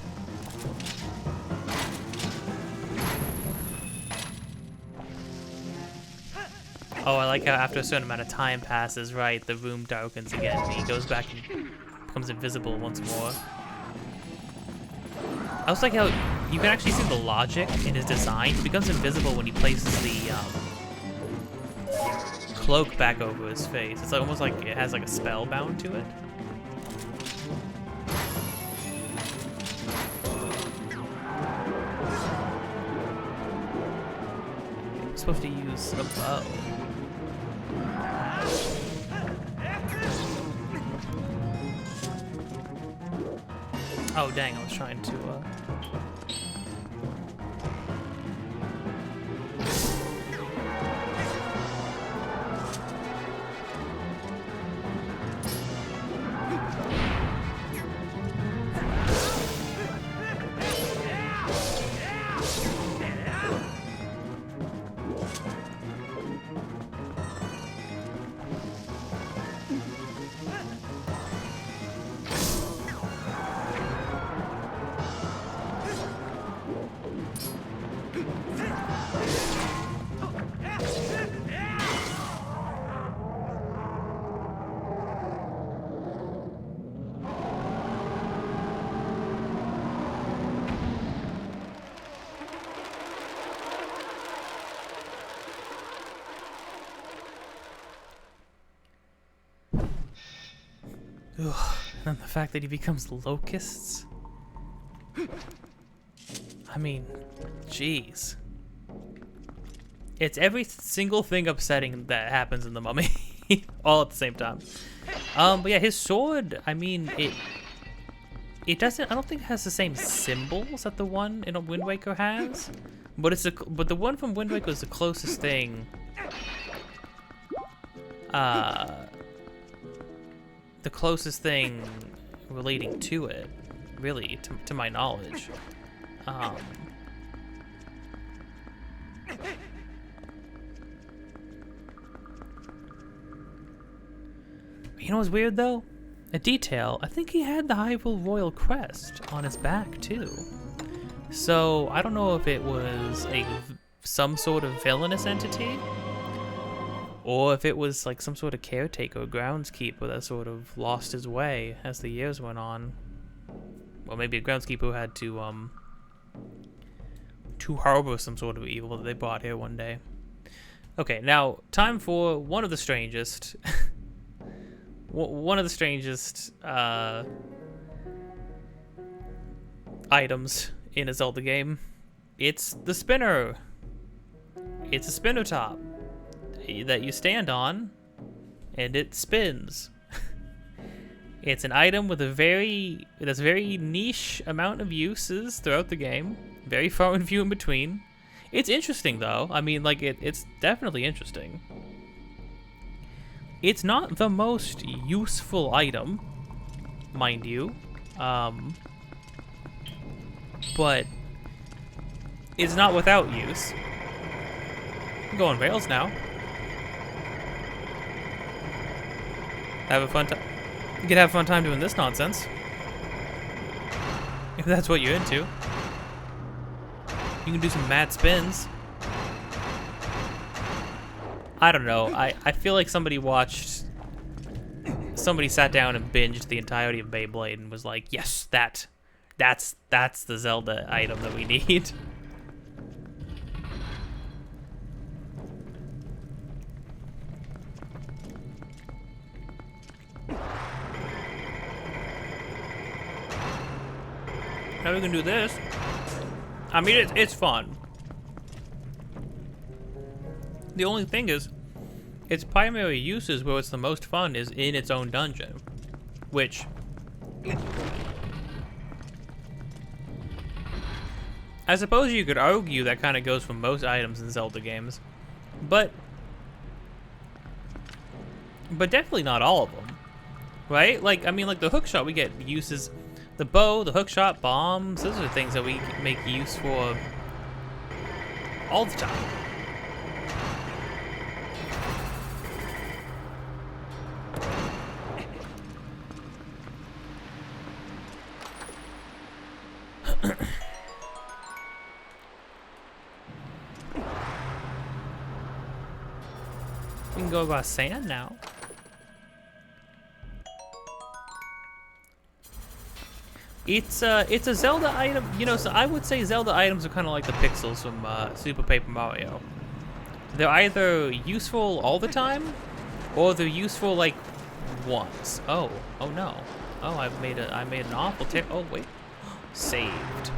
Oh, I like how after a certain amount of time passes, right, the room darkens again and he goes back and becomes invisible once more. I also like how you can actually see the logic in his design. He becomes invisible when he places the cloak back over his face. It's like, almost like it has like a spell bound to it. I'm supposed to use a bow. Oh dang, I was trying to and the fact that he becomes locusts. I mean, jeez. It's every single thing upsetting that happens in the Mummy, all at the same time. But yeah, his sword, I mean, it doesn't, I don't think it has the same symbols that the one in Wind Waker has. But but the one from Wind Waker is the closest thing relating to it, really, to my knowledge. You know what's weird though? A detail, I think he had the Hyrule Royal Crest on his back too. So I don't know if it was some sort of villainous entity, or if it was like some sort of caretaker or groundskeeper that sort of lost his way as the years went on. Or maybe a groundskeeper who had to harbor some sort of evil that they brought here one day. Okay, now time for one of the strangest items in a Zelda game. It's the spinner. It's a spinner top that you stand on, and it spins. It's an item with a very niche amount of uses throughout the game. Very far and few in between. It's interesting though. I mean, like it's definitely interesting. It's not the most useful item, mind you, but it's not without use. I'm going rails now. Have a fun time. You can have a fun time doing this nonsense. If that's what you're into. You can do some mad spins. I don't know. I feel like somebody sat down and binged the entirety of Beyblade and was like, yes, that's the Zelda item that we need. Now we can do this. I mean, it's fun. The only thing is, its primary uses where it's the most fun is in its own dungeon, which I suppose you could argue that kind of goes for most items in Zelda games, but definitely not all of them, right? Like, I mean, like the hookshot, we get uses. The bow, the hookshot, bombs, those are things that we make use for all the time. We can go across sand now. It's a Zelda item, you know, so I would say Zelda items are kind of like the pixels from Super Paper Mario. They're either useful all the time, or they're useful like once. Oh no. Oh, I made an awful tip. Oh wait. Saved.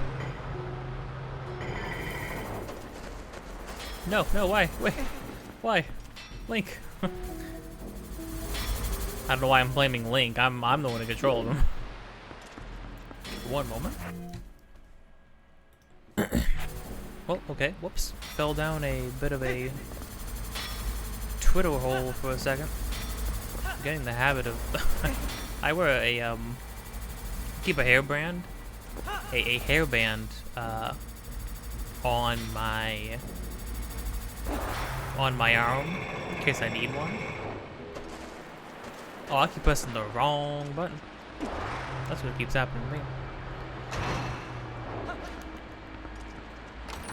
No, why? Wait. Why? Link. I don't know why I'm blaming Link. I'm the one in control of him. One moment. Well, okay, whoops. Fell down a bit of a Twitter hole for a second. I'm getting the habit of I wear a keep a hairband. A hairband on my arm in case I need one. Oh, I keep pressing the wrong button. That's what keeps happening to me.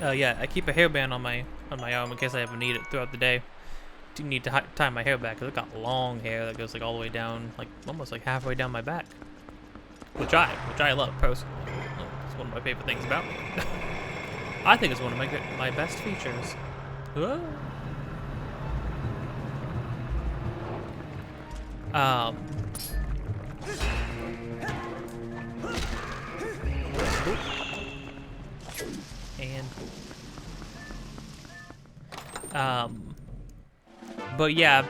Yeah, I keep a hairband on my arm in case I ever need it throughout the day. Do need to tie my hair back because I've got long hair that goes like all the way down, like almost like halfway down my back, which I love personally. It's one of my favorite things about me. I think it's one of my best features. Whoa. But yeah,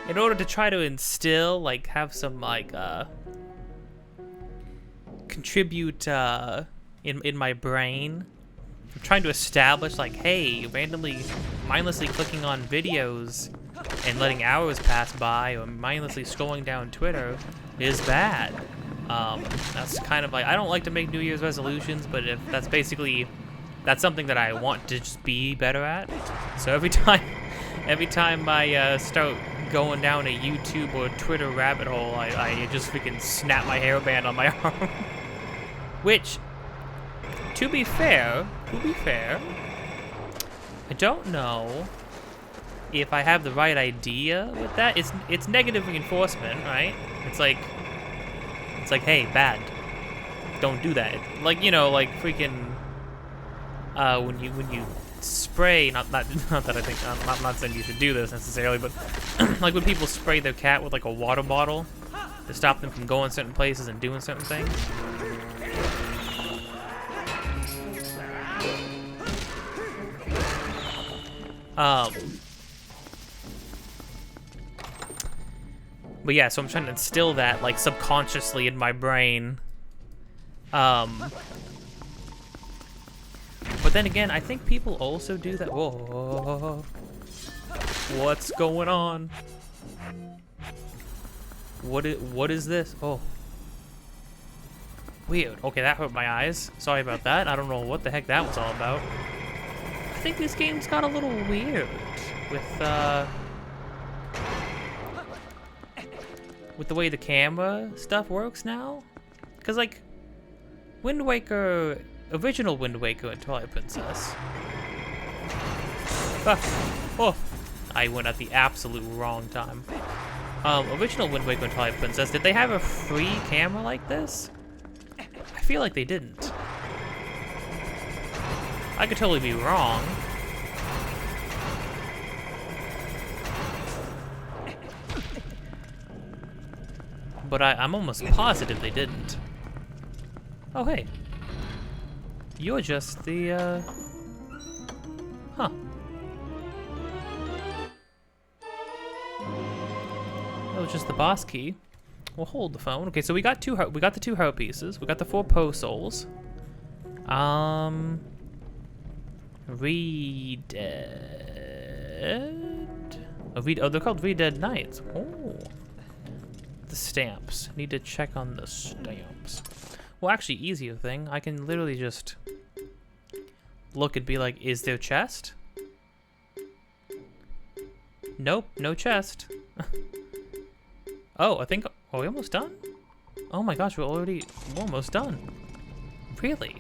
in order to try to instill, like, have some, like, contribute, in my brain, I'm trying to establish, like, hey, randomly, mindlessly clicking on videos and letting hours pass by, or mindlessly scrolling down Twitter is bad. That's kind of like, I don't like to make New Year's resolutions, but if that's something that I want to just be better at. So every time I start going down a YouTube or Twitter rabbit hole, I just freaking snap my hairband on my arm. Which, to be fair, I don't know if I have the right idea with that. It's negative reinforcement, right? It's like, hey, bad. Don't do that. Like, you know, like freaking when you spray, not that I think, I'm not saying you should do this necessarily, but like when people spray their cat with like a water bottle to stop them from going certain places and doing certain things. But yeah, so I'm trying to instill that, like, subconsciously in my brain. But then again, I think people also do that. Whoa. What's going on? What is this? Oh. Weird. Okay, that hurt my eyes. Sorry about that. I don't know what the heck that was all about. I think this game's got a little weird with the way the camera stuff works now. Because, like, Wind Waker, original Wind Waker and Twilight Princess. Oh, I went at the absolute wrong time. Original Wind Waker and Twilight Princess, did they have a free camera like this? I feel like they didn't. I could totally be wrong. But I'm almost positive they didn't. Oh, hey. You're just the, Huh. That was just the boss key. We'll hold the phone. Okay, so we got the 2 heart pieces. We got the 4 Poe souls. Oh, they're called Re-Dead Knights. Oh. The stamps. Need to check on the stamps. Well, actually, easier thing. I can literally just look and be like, is there chest? Nope, no chest. Oh, I think, are we almost done? Oh my gosh, we're almost done. Really?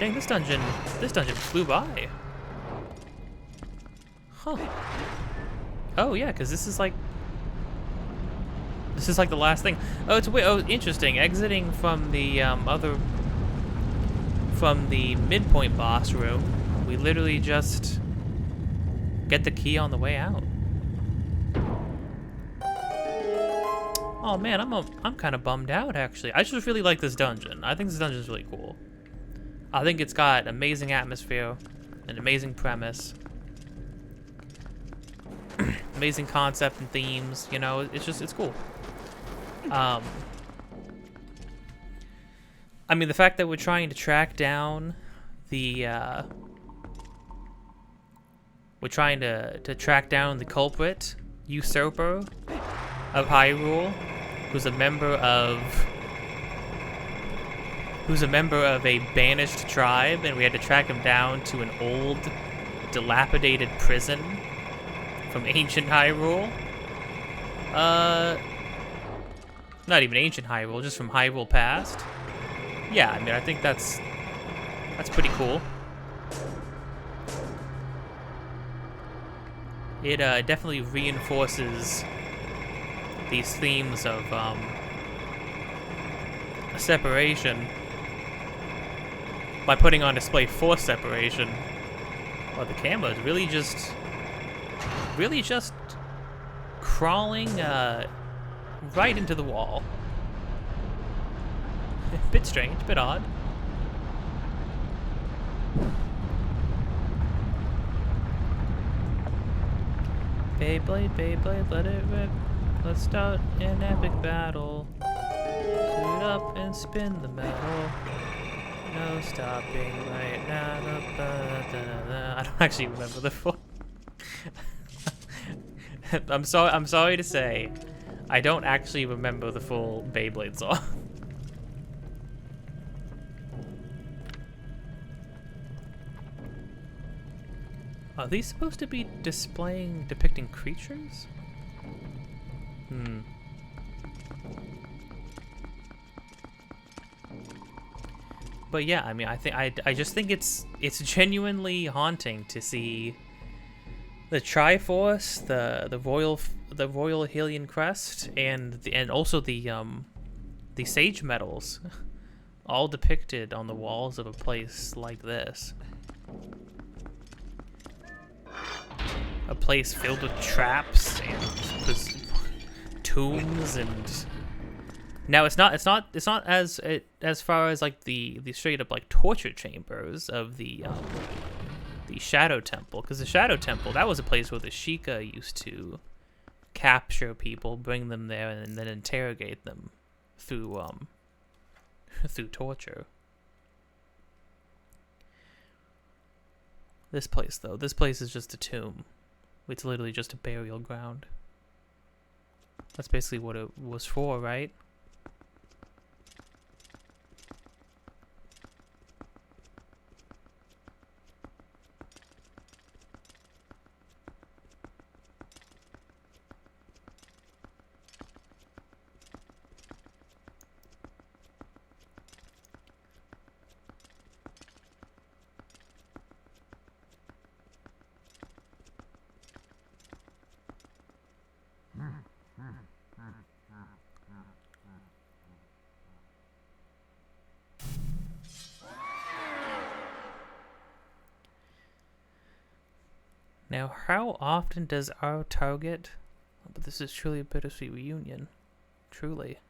Dang, this dungeon flew by. Huh. Oh yeah, because this is like the last thing. Oh, it's weird. Oh, interesting. Exiting from the from the midpoint boss room, we literally just get the key on the way out. Oh man, I'm kind of bummed out actually. I just really like this dungeon. I think this dungeon is really cool. I think it's got amazing atmosphere, an amazing premise, amazing concept and themes. You know, it's cool. I mean, the fact that we're trying to track down the culprit, usurper of Hyrule, who's a member of a banished tribe, and we had to track him down to an old, dilapidated prison from ancient Hyrule. Not even ancient Hyrule, just from Hyrule past. Yeah, I mean, I think that's pretty cool. It definitely reinforces these themes of separation by putting on display forced separation. Well, the camera is really just crawling right into the wall. Bit strange, bit odd. Beyblade, Beyblade, let it rip. Let's start an epic battle. Suit up and spin the metal. No stopping right now. I don't actually remember the full. I'm sorry to say, I don't actually remember the full Beyblade song. Are these supposed to be depicting creatures? But yeah, I mean, I just think it's genuinely haunting to see the Triforce, the royal Hylian crest, and also the sage medals, all depicted on the walls of a place like this. A place filled with traps and tombs, and now it's not as far as like the straight up like torture chambers of the the Shadow Temple, because the Shadow Temple, that was a place where the Sheikah used to capture people, bring them there, and then interrogate them through through torture. This place, though, this place is just a tomb. It's literally just a burial ground. That's basically what it was for, right? Now, how often does our target... But this is truly a bittersweet reunion. Truly.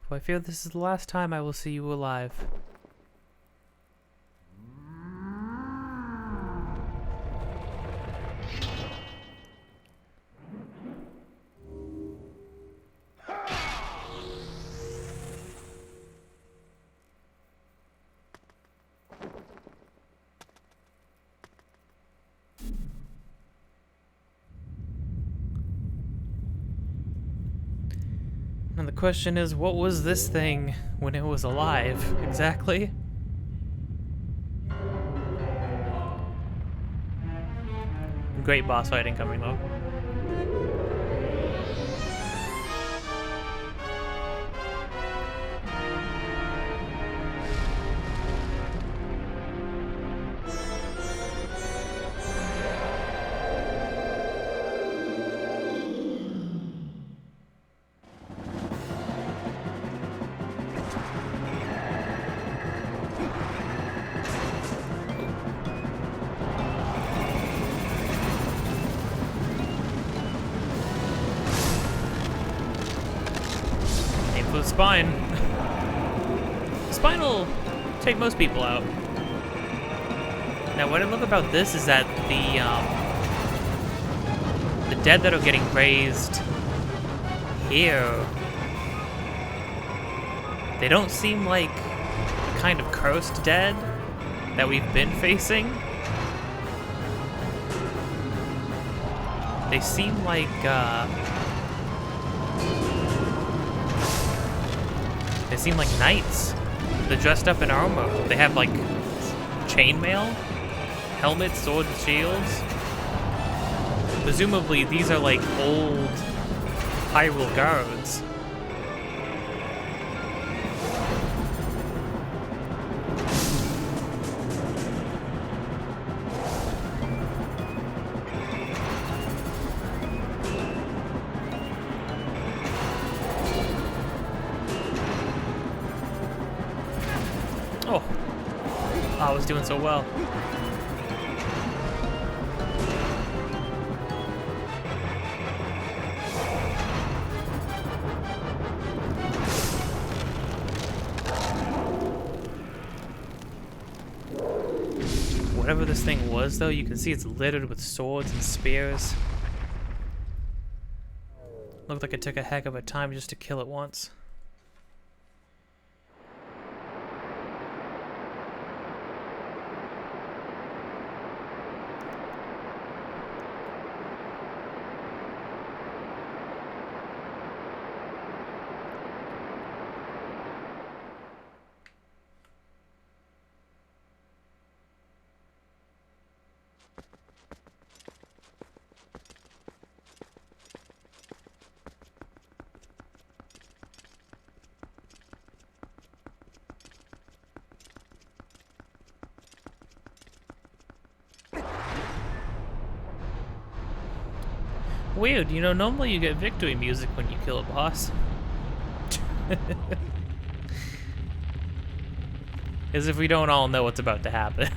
For I fear this is the last time I will see you alive. And the question is, what was this thing when it was alive, exactly? Great boss fighting coming, though. The spine. Spine will take most people out. Now, what I love about this is that the dead that are getting raised here, they don't seem like the kind of cursed dead that we've been facing. They seem like they seem like knights. They're dressed up in armor. They have like chainmail, helmets, swords, and shields. Presumably these are like old Hyrule guards. Oh, I was doing so well. Whatever this thing was, though, you can see it's littered with swords and spears. Looked like it took a heck of a time just to kill it once. Weird, you know, normally you get victory music when you kill a boss. As if we don't all know what's about to happen.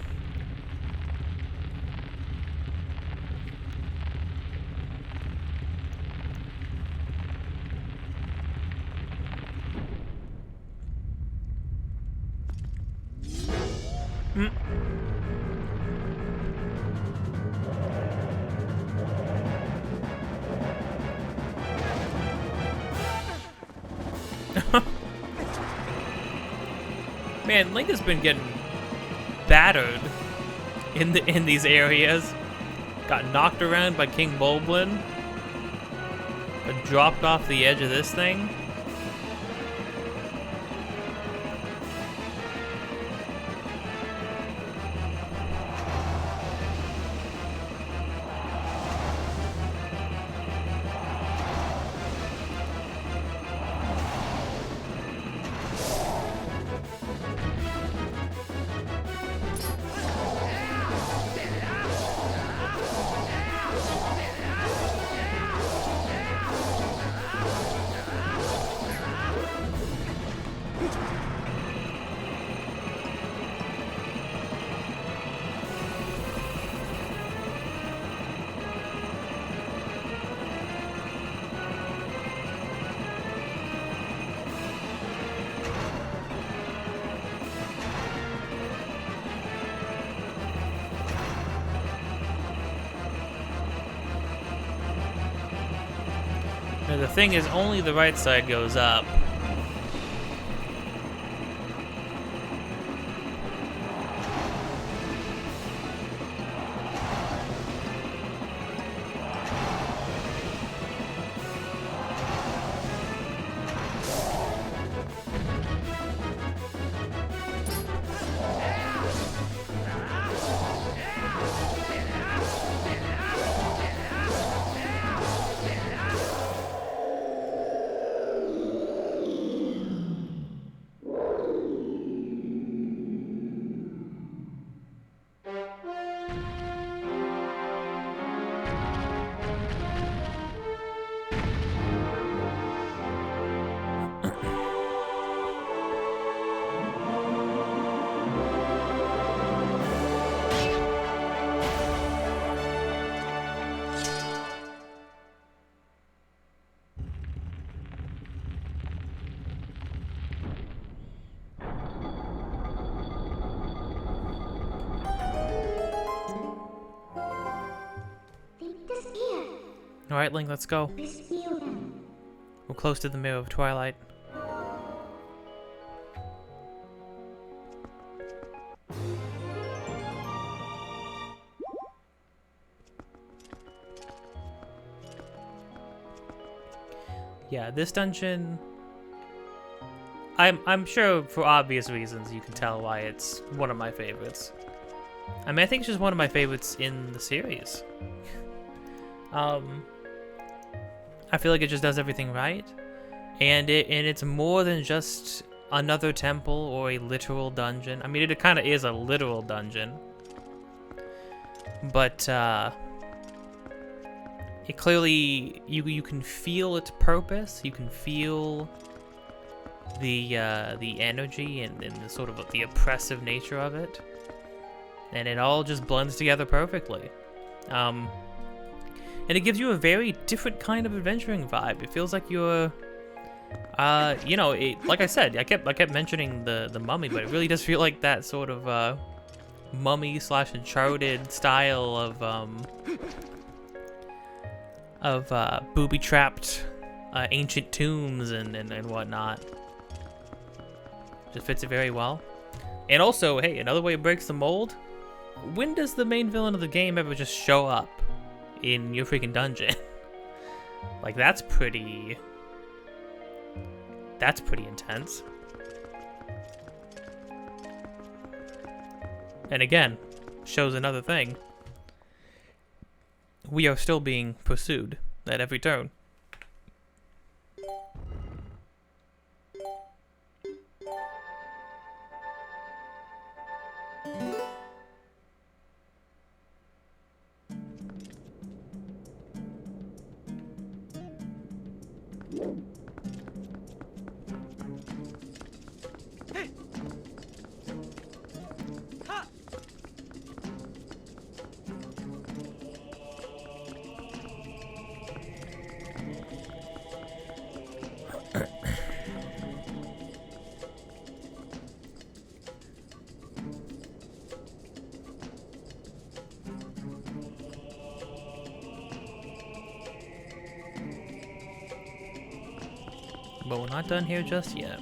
Man, Link has been getting battered in these areas. Got knocked around by King Bulblin. Got dropped off the edge of this thing. Now the thing is, only the right side goes up. Alright, Link, let's go. We're close to the mirror of Twilight. Yeah, this dungeon, I'm sure for obvious reasons you can tell why it's one of my favorites. I mean, I think it's just one of my favorites in the series. I feel like it just does everything right, and it's more than just another temple or a literal dungeon. I mean, it kind of is a literal dungeon, but it clearly you can feel its purpose. You can feel the energy and the sort of the oppressive nature of it, and it all just blends together perfectly. And it gives you a very different kind of adventuring vibe. It feels like you're, you know, like I said, I kept mentioning the mummy, but it really does feel like that sort of mummy / Uncharted style of booby-trapped ancient tombs and whatnot. Just fits it very well. And also, hey, another way it breaks the mold. When does the main villain of the game ever just show up in your freaking dungeon? Like, that's pretty intense. And again, shows another thing. We are still being pursued at every turn. But we're not done here just yet.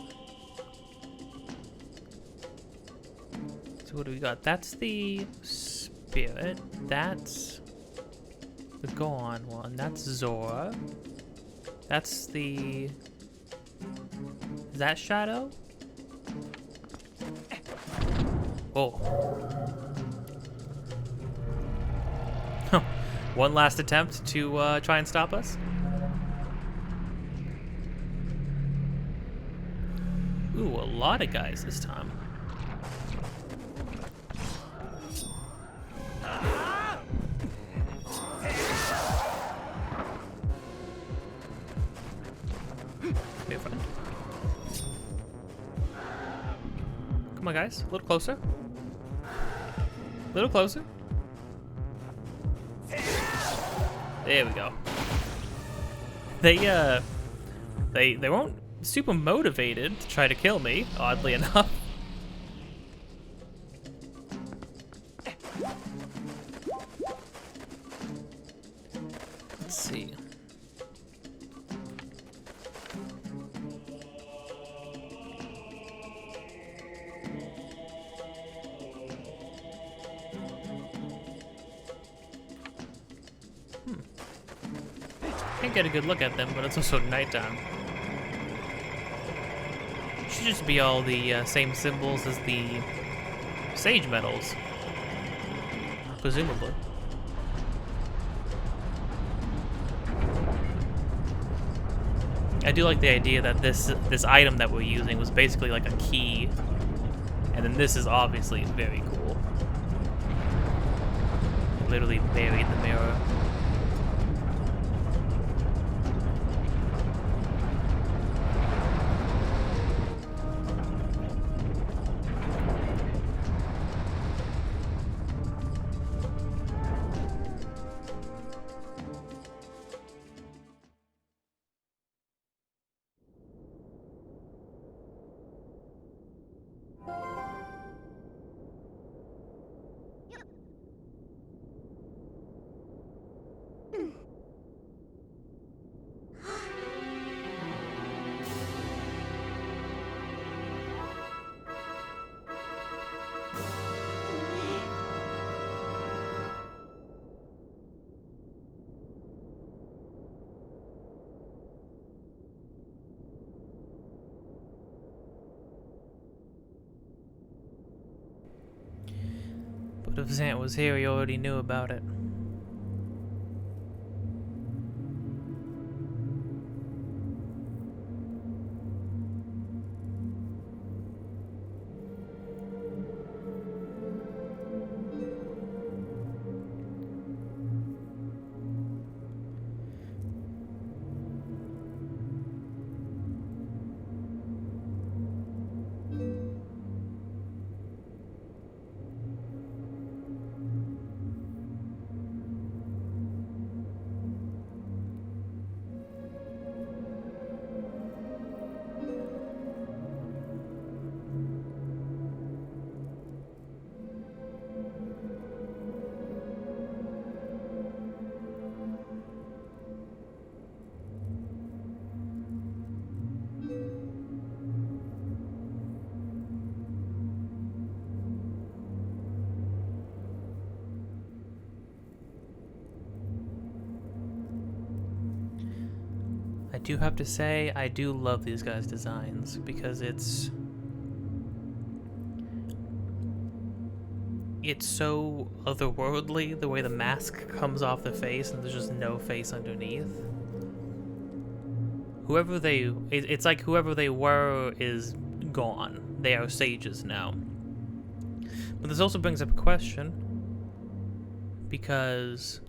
So what do we got? That's the spirit. That's the Gohan one. That's Zora. That's the... Is that Shadow? Oh. One last attempt to try and stop us. Ooh, a lot of guys this time. Wait, friend. Come on, guys. A little closer. A little closer. There we go. They weren't super motivated to try to kill me, oddly enough. Let's see. Can't get a good look at them, but it's also nighttime. Should just be all the same symbols as the sage medals, presumably. I do like the idea that this item that we're using was basically like a key, and then this is obviously very cool. Literally buried the mirror. But if Zant was here, he already knew about it. I do have to say, I do love these guys' designs because it's so otherworldly, the way the mask comes off the face and there's just no face underneath. It's like whoever they were is gone. They are sages now. But this also brings up a question, because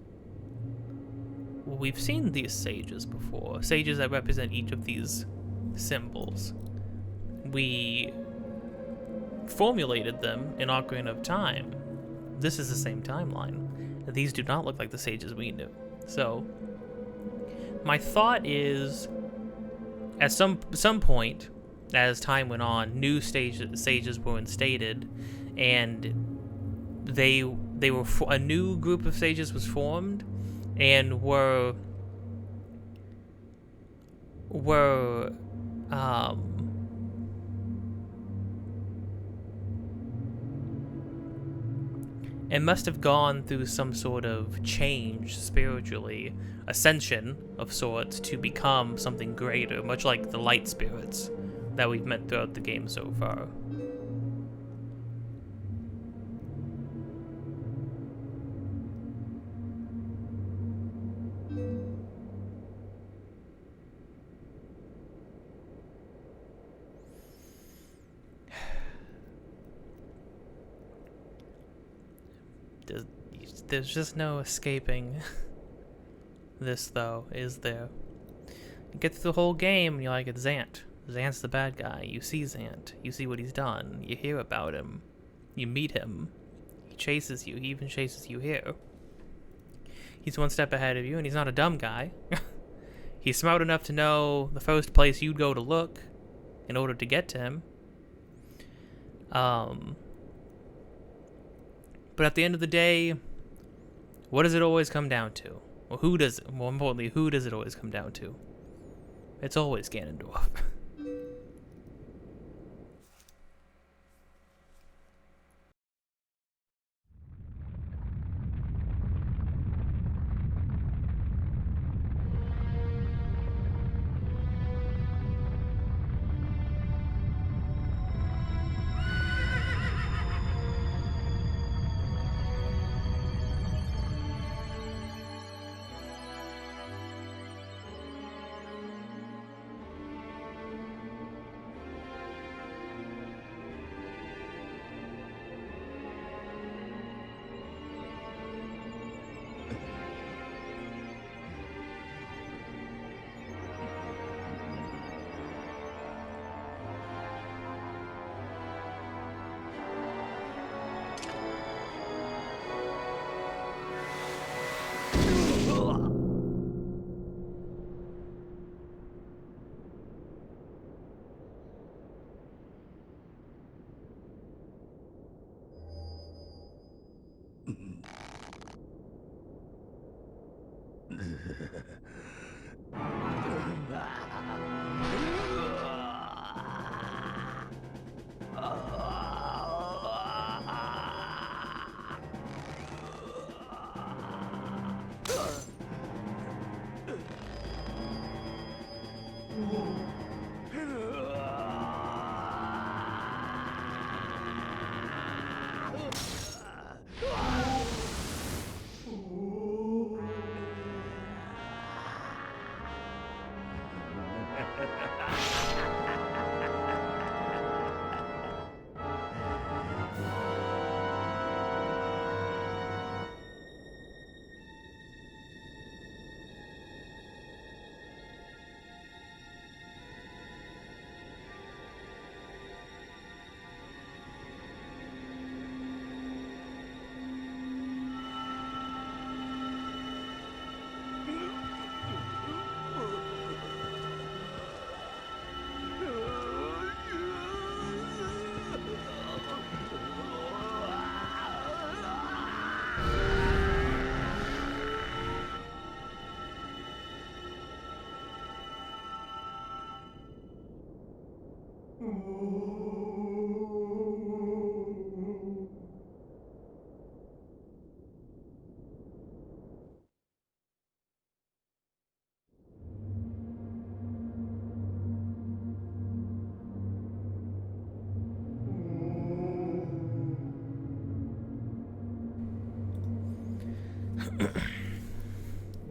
we've seen these sages before, sages that represent each of these symbols. We formulated them in Ocarina of Time. This is the same timeline. These do not look like the sages we knew. So, my thought is, at some point, as time went on, new sages were instated, and a new group of sages was formed, and were and must have gone through some sort of change spiritually, ascension of sorts, to become something greater, much like the light spirits that we've met throughout the game so far. There's just no escaping this, though, is there? You get through the whole game and you're like, it's Zant. Zant's the bad guy. You see Zant. You see what he's done. You hear about him. You meet him. He chases you. He even chases you here. He's one step ahead of you, and he's not a dumb guy. He's smart enough to know the first place you'd go to look in order to get to him. But at the end of the day, what does it always come down to? Well, more importantly, who does it always come down to? It's always Ganondorf.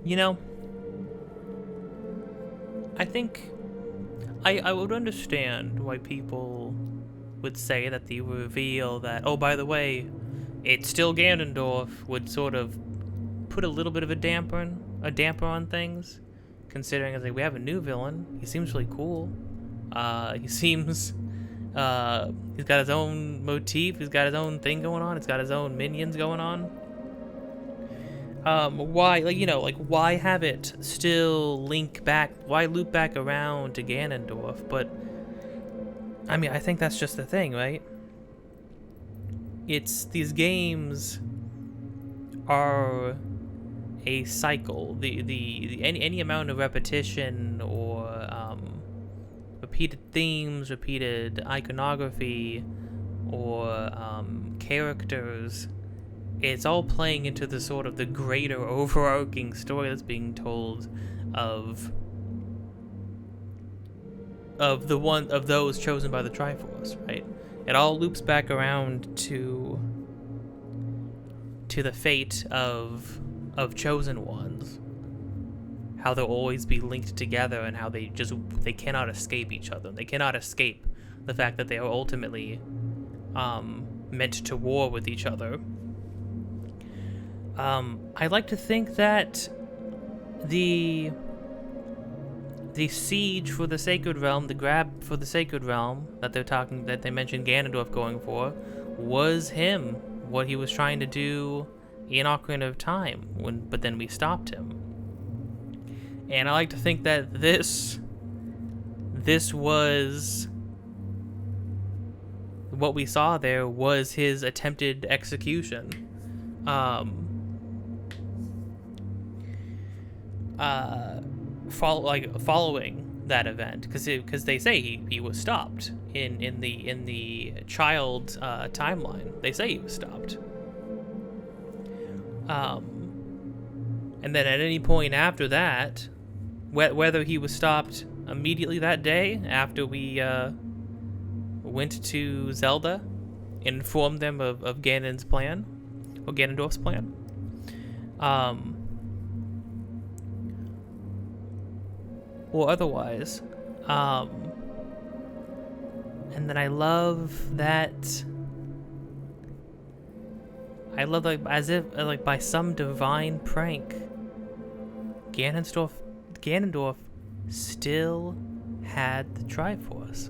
You know, I think I would understand why people would say that the reveal that, oh, by the way, it's still Ganondorf, would sort of put a little bit of a damper on things, considering like we have a new villain. He seems really cool. He seems he's got his own motif. He's got his own thing going on. He's got his own minions going on. Why, why have it still why loop back around to Ganondorf? But, I mean, I think that's just the thing, right? These games are a cycle. Any amount of repetition or, repeated themes, repeated iconography, or, characters it's all playing into the sort of the greater overarching story that's being told of those chosen by the Triforce, right? It all loops back around to the fate of chosen ones, how they'll always be linked together, and how they cannot escape each other. They cannot escape the fact that they are ultimately meant to war with each other. I like to think that the siege for the Sacred Realm, the grab for the Sacred Realm that they mentioned Ganondorf going for, was him, what he was trying to do in Ocarina of Time, but then we stopped him. And I like to think that this was what we saw there was his attempted execution. Following that event, because they say he was stopped in the child timeline. They say he was stopped. And then at any point after that, whether he was stopped immediately that day after we went to Zelda, informed them of Ganon's plan, or Ganondorf's plan, or otherwise. And then I love that. As if by some divine prank, Ganondorf still had the Triforce.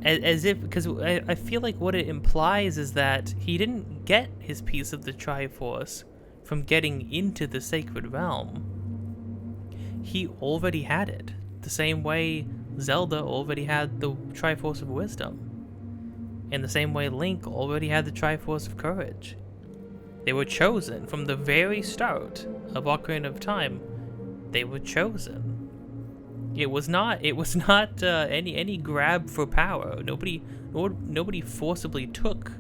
As if, because I feel like what it implies is that he didn't get his piece of the Triforce from getting into the Sacred Realm. He already had it, the same way Zelda already had the Triforce of Wisdom, in the same way Link already had the Triforce of Courage. They were chosen from the very start of Ocarina of Time. They were chosen. It was not any grab for power. Nobody forcibly took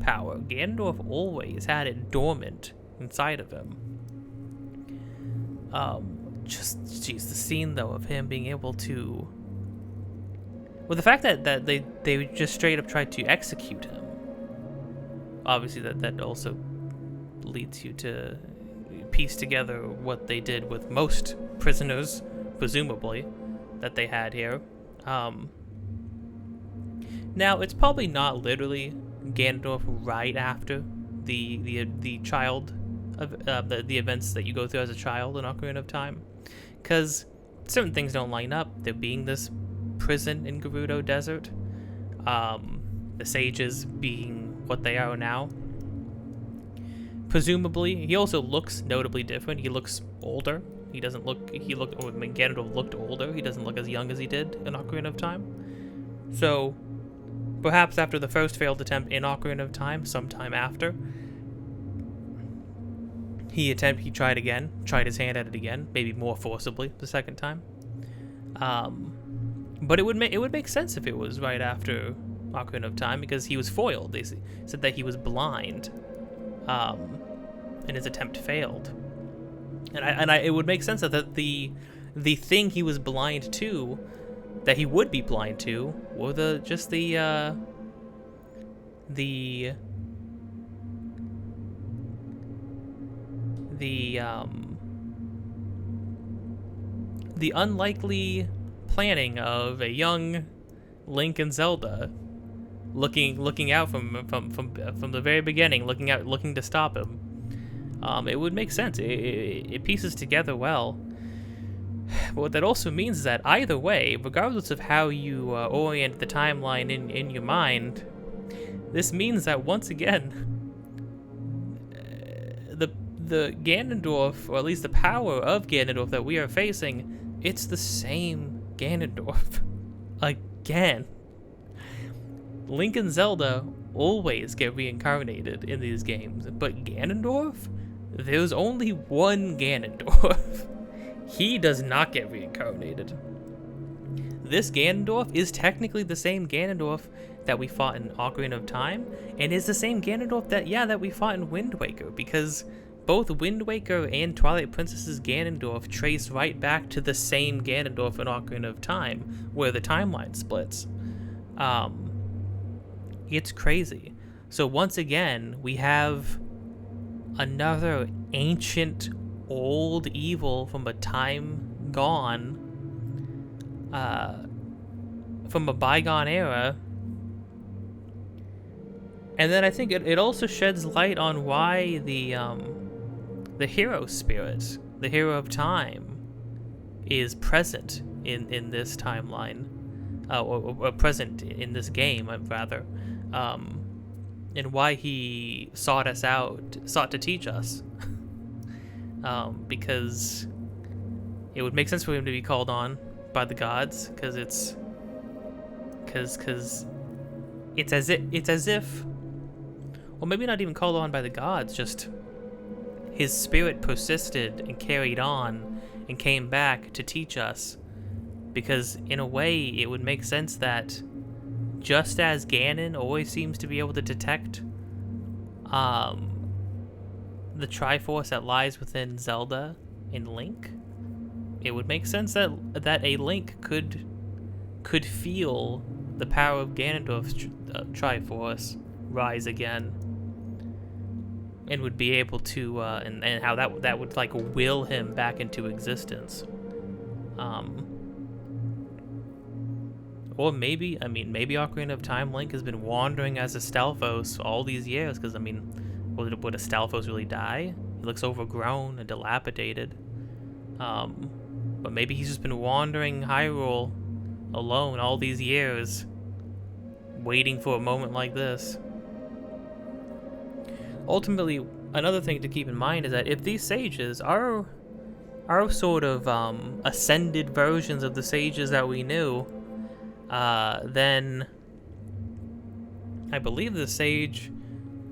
power. Ganondorf always had it dormant inside of him. The scene though of him being able to, well, the fact that they just straight up tried to execute him. Obviously, that also leads you to piece together what they did with most prisoners, presumably, that they had here. Now, it's probably not literally Ganondorf right after the child of the events that you go through as a child in Ocarina of Time, because certain things don't line up. There being this prison in Gerudo Desert, the sages being what they are now. Presumably, he also looks notably different. He looks older. Ganondorf looked older. He doesn't look as young as he did in Ocarina of Time. So, perhaps after the first failed attempt in Ocarina of Time, sometime after, he tried his hand at it again, maybe more forcibly the second time. But it would make sense if it was right after Ocarina of Time, because he was foiled. They said that he was blind, and his attempt failed. And it would make sense that the thing he was blind to, that he would be blind to, were the unlikely planning of a young Link and Zelda looking out from the very beginning, looking to stop him. It would make sense. It pieces together well. But what that also means is that either way, regardless of how you orient the timeline in your mind, this means that once again, the Ganondorf, or at least the power of Ganondorf that we are facing, it's the same Ganondorf. Again. Link and Zelda always get reincarnated in these games, but Ganondorf, there's only one Ganondorf. He does not get reincarnated. This Ganondorf is technically the same Ganondorf that we fought in Ocarina of Time, and is the same Ganondorf that we fought in Wind Waker, because both Wind Waker and Twilight Princess's Ganondorf trace right back to the same Ganondorf in Ocarina of Time, where the timeline splits. It's crazy. So once again, we have another ancient, old evil from a time gone, from a bygone era. And then I think it also sheds light on why the hero spirit, the hero of time, is present in this timeline, or present in this game, rather, and why he sought to teach us, because it would make sense for him to be called on by the gods, because it's as if, well, maybe not even called on by the gods, just his spirit persisted and carried on and came back to teach us. Because in a way, it would make sense that just as Ganon always seems to be able to detect the Triforce that lies within Zelda and Link, it would make sense that a Link could feel the power of Ganondorf's Triforce rise again, and would be able to, and how that would like will him back into existence. Or maybe Ocarina of Time Link has been wandering as a Stalfos all these years, because, I mean, would a Stalfos really die? He looks overgrown and dilapidated. But maybe he's just been wandering Hyrule alone all these years, waiting for a moment like this. Ultimately, another thing to keep in mind is that if these sages are sort of ascended versions of the sages that we knew, then I believe the sage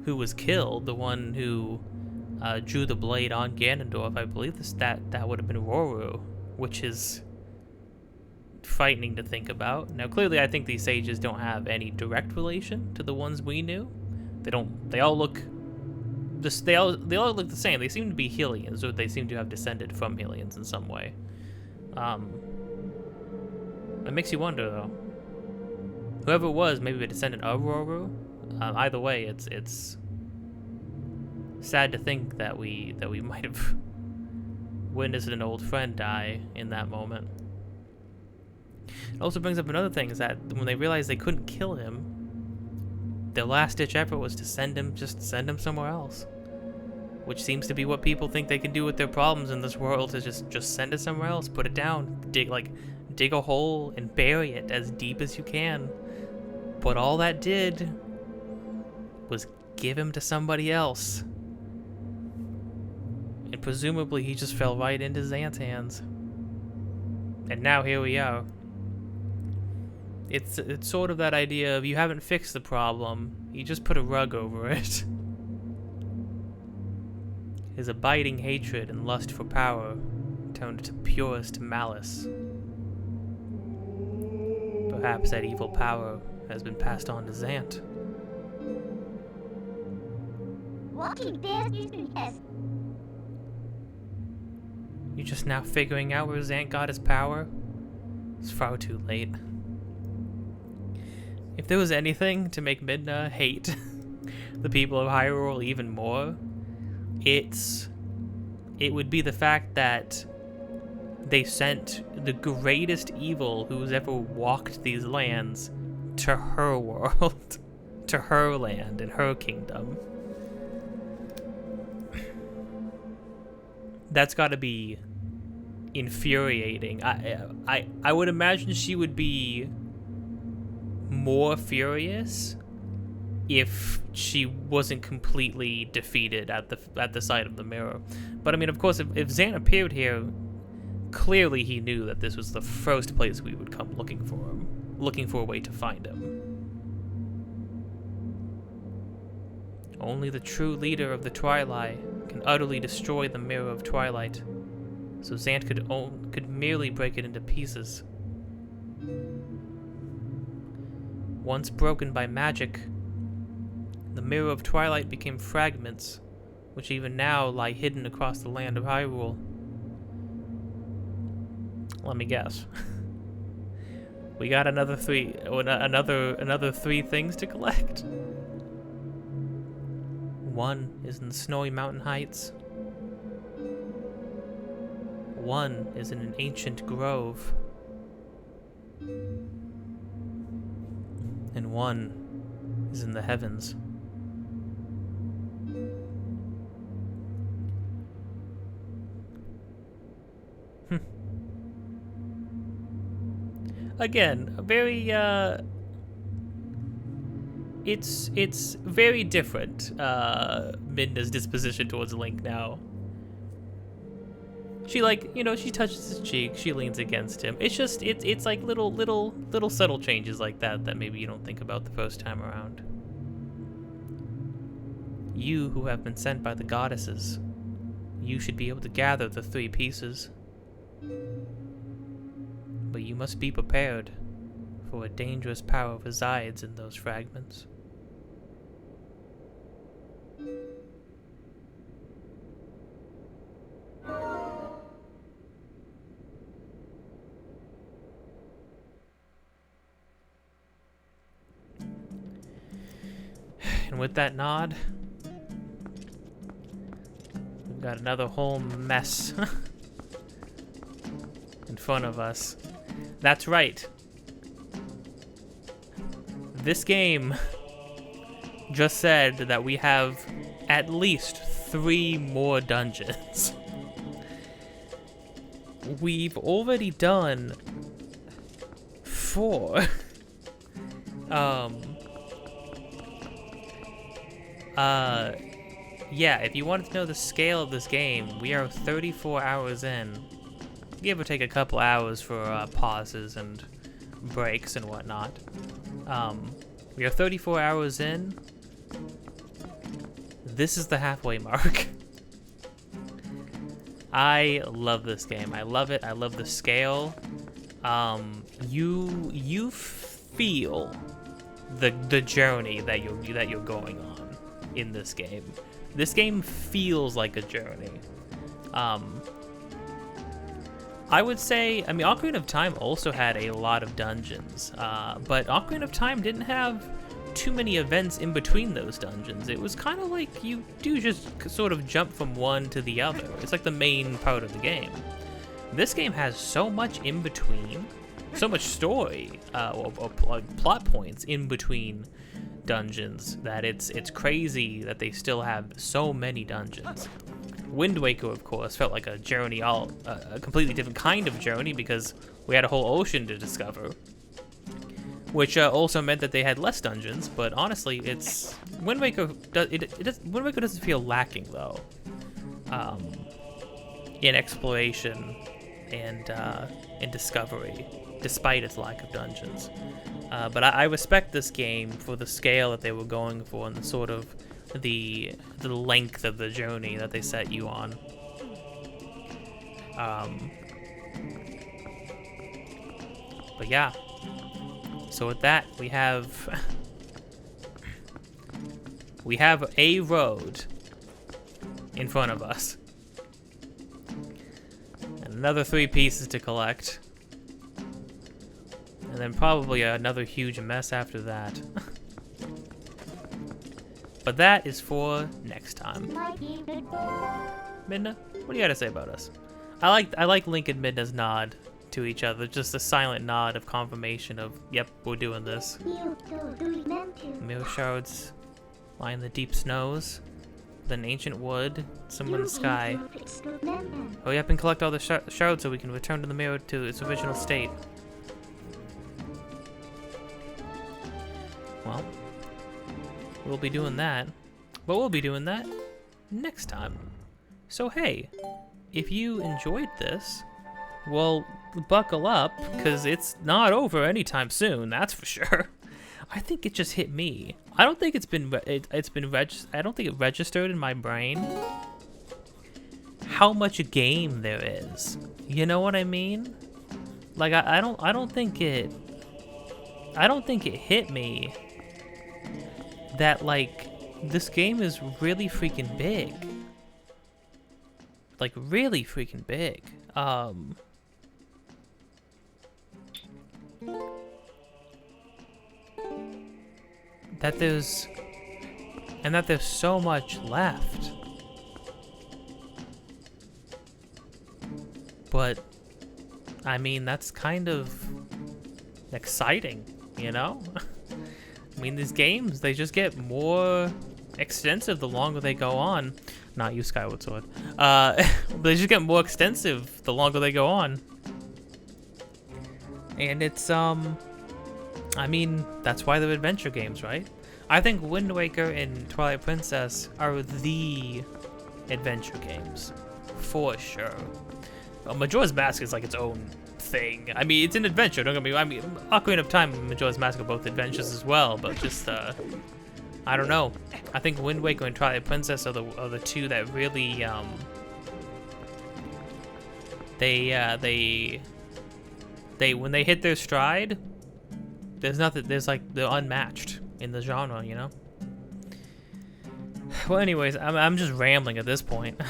who was killed, the one who drew the blade on Ganondorf, I believe that would have been Roru, which is frightening to think about. Now, clearly, I think these sages don't have any direct relation to the ones we knew. They all look the same. They seem to be Hylians, or they seem to have descended from Hylians in some way. It makes you wonder, though. Whoever it was, maybe a descendant of Roru. Either way, it's sad to think that we might have witnessed an old friend die in that moment. It also brings up another thing, is that when they realized they couldn't kill him, their last-ditch effort was to send him somewhere else. Which seems to be what people think they can do with their problems in this world, is just send it somewhere else, put it down, dig a hole and bury it as deep as you can. But all that did was give him to somebody else. And presumably he just fell right into Zant's hands. And now here we are. It's sort of that idea of, you haven't fixed the problem, you just put a rug over it. His abiding hatred and lust for power turned to purest malice. Perhaps that evil power has been passed on to Zant. You're just now figuring out where Zant got his power? It's far too late. If there was anything to make Midna hate the people of Hyrule even more, it would be the fact that they sent the greatest evil who's ever walked these lands to her world, to her land and her kingdom. That's got to be infuriating. I would imagine she would be more furious if she wasn't completely defeated at the sight of the mirror. But I mean, of course, if Zant appeared here, clearly he knew that this was the first place we would come looking for him, looking for a way to find him. Only the true leader of the Twilight can utterly destroy the Mirror of Twilight, so Zant could merely break it into pieces. Once broken by magic, the mirror of Twilight became fragments, which even now lie hidden across the land of Hyrule. Let me guess. We got another three things to collect. One is in the snowy mountain heights. One is in an ancient grove. And one is in the heavens. Again, a very it's very different, Midna's disposition towards Link now. She, like, you know, she touches his cheek, she leans against him. It's just, it's like little subtle changes like that that maybe you don't think about the first time around. You who have been sent by the goddesses, you should be able to gather the 3 pieces. But you must be prepared, for a dangerous power resides in those fragments. And with that nod, we've got another whole mess in front of us. That's right. This game just said that we have at least 3 more dungeons. We've already done 4. Yeah, if you wanted to know the scale of this game, we are 34 hours in. Give or take a couple hours for pauses and breaks and whatnot. We are 34 hours in. This is the halfway mark. I love this game. I love it. I love the scale. You feel the journey that you're going on in this game. This game feels like a journey. I would say, I mean, Ocarina of Time also had a lot of dungeons, but Ocarina of Time didn't have too many events in between those dungeons. It was kind of like you do just sort of jump from one to the other. It's like the main part of the game. This game has so much in between, so much story, or plot points in between dungeons that it's crazy that they still have so many dungeons. Wind Waker, of course, felt like a journey, a completely different kind of journey because we had a whole ocean to discover, which also meant that they had less dungeons. But honestly, it's Wind Waker. Wind Waker doesn't feel lacking though, in exploration and in discovery, despite its lack of dungeons. But I respect this game for the scale that they were going for and the sort of the length of the journey that they set you on. But yeah, so with that we have a road in front of us and another 3 pieces to collect, and then probably another huge mess after that. But that is for next time. Midna, what do you got to say about us? I like Link and Midna's nod to each other, just a silent nod of confirmation of, yep, we're doing this. Mirror shards lie in the deep snows, with an ancient wood, somewhere in the sky. Hurry up and collect all the shards so we can return to the mirror to its original state. Well, we'll be doing that, but we'll be doing that next time. So hey, if you enjoyed this, well, buckle up, because it's not over anytime soon, that's for sure. I think it just hit me. I don't think I don't think it registered in my brain how much a game there is. You know what I mean? Like I don't think it I don't think it hit me that, like, this game is really freaking big. Like, really freaking big. That there's so much left. But, I mean, that's kind of exciting, you know? I mean, these games, they just get more extensive the longer they go on. Not you, Skyward Sword. They just get more extensive the longer they go on. And it's, I mean, that's why they're adventure games, right? I think Wind Waker and Twilight Princess are the adventure games, for sure. Majora's Mask is like its own thing. I mean, it's an adventure, don't get me wrong. I mean, Ocarina of Time and Majora's Mask are both adventures as well, but just, I don't know. I think Wind Waker and Twilight Princess are the two that really, they when they hit their stride, they're unmatched in the genre, you know? Well, anyways, I'm just rambling at this point.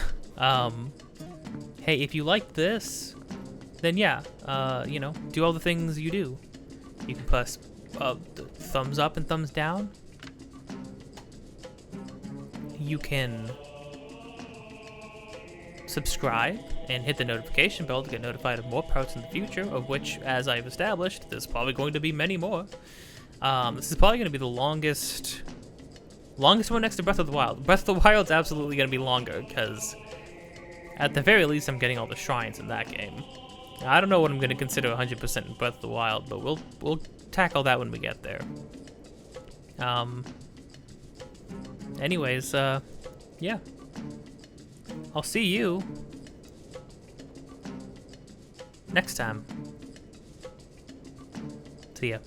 Hey, if you like this, then yeah, you know, do all the things you do. You can press thumbs up and thumbs down. You can subscribe and hit the notification bell to get notified of more parts in the future, of which, as I've established, there's probably going to be many more. This is probably going to be the longest one next to Breath of the Wild. Breath of the Wild's absolutely going to be longer, because at the very least I'm getting all the shrines in that game. I don't know what I'm going to consider 100% in Breath of the Wild, but we'll tackle that when we get there. Anyways, yeah. I'll see you next time. See ya.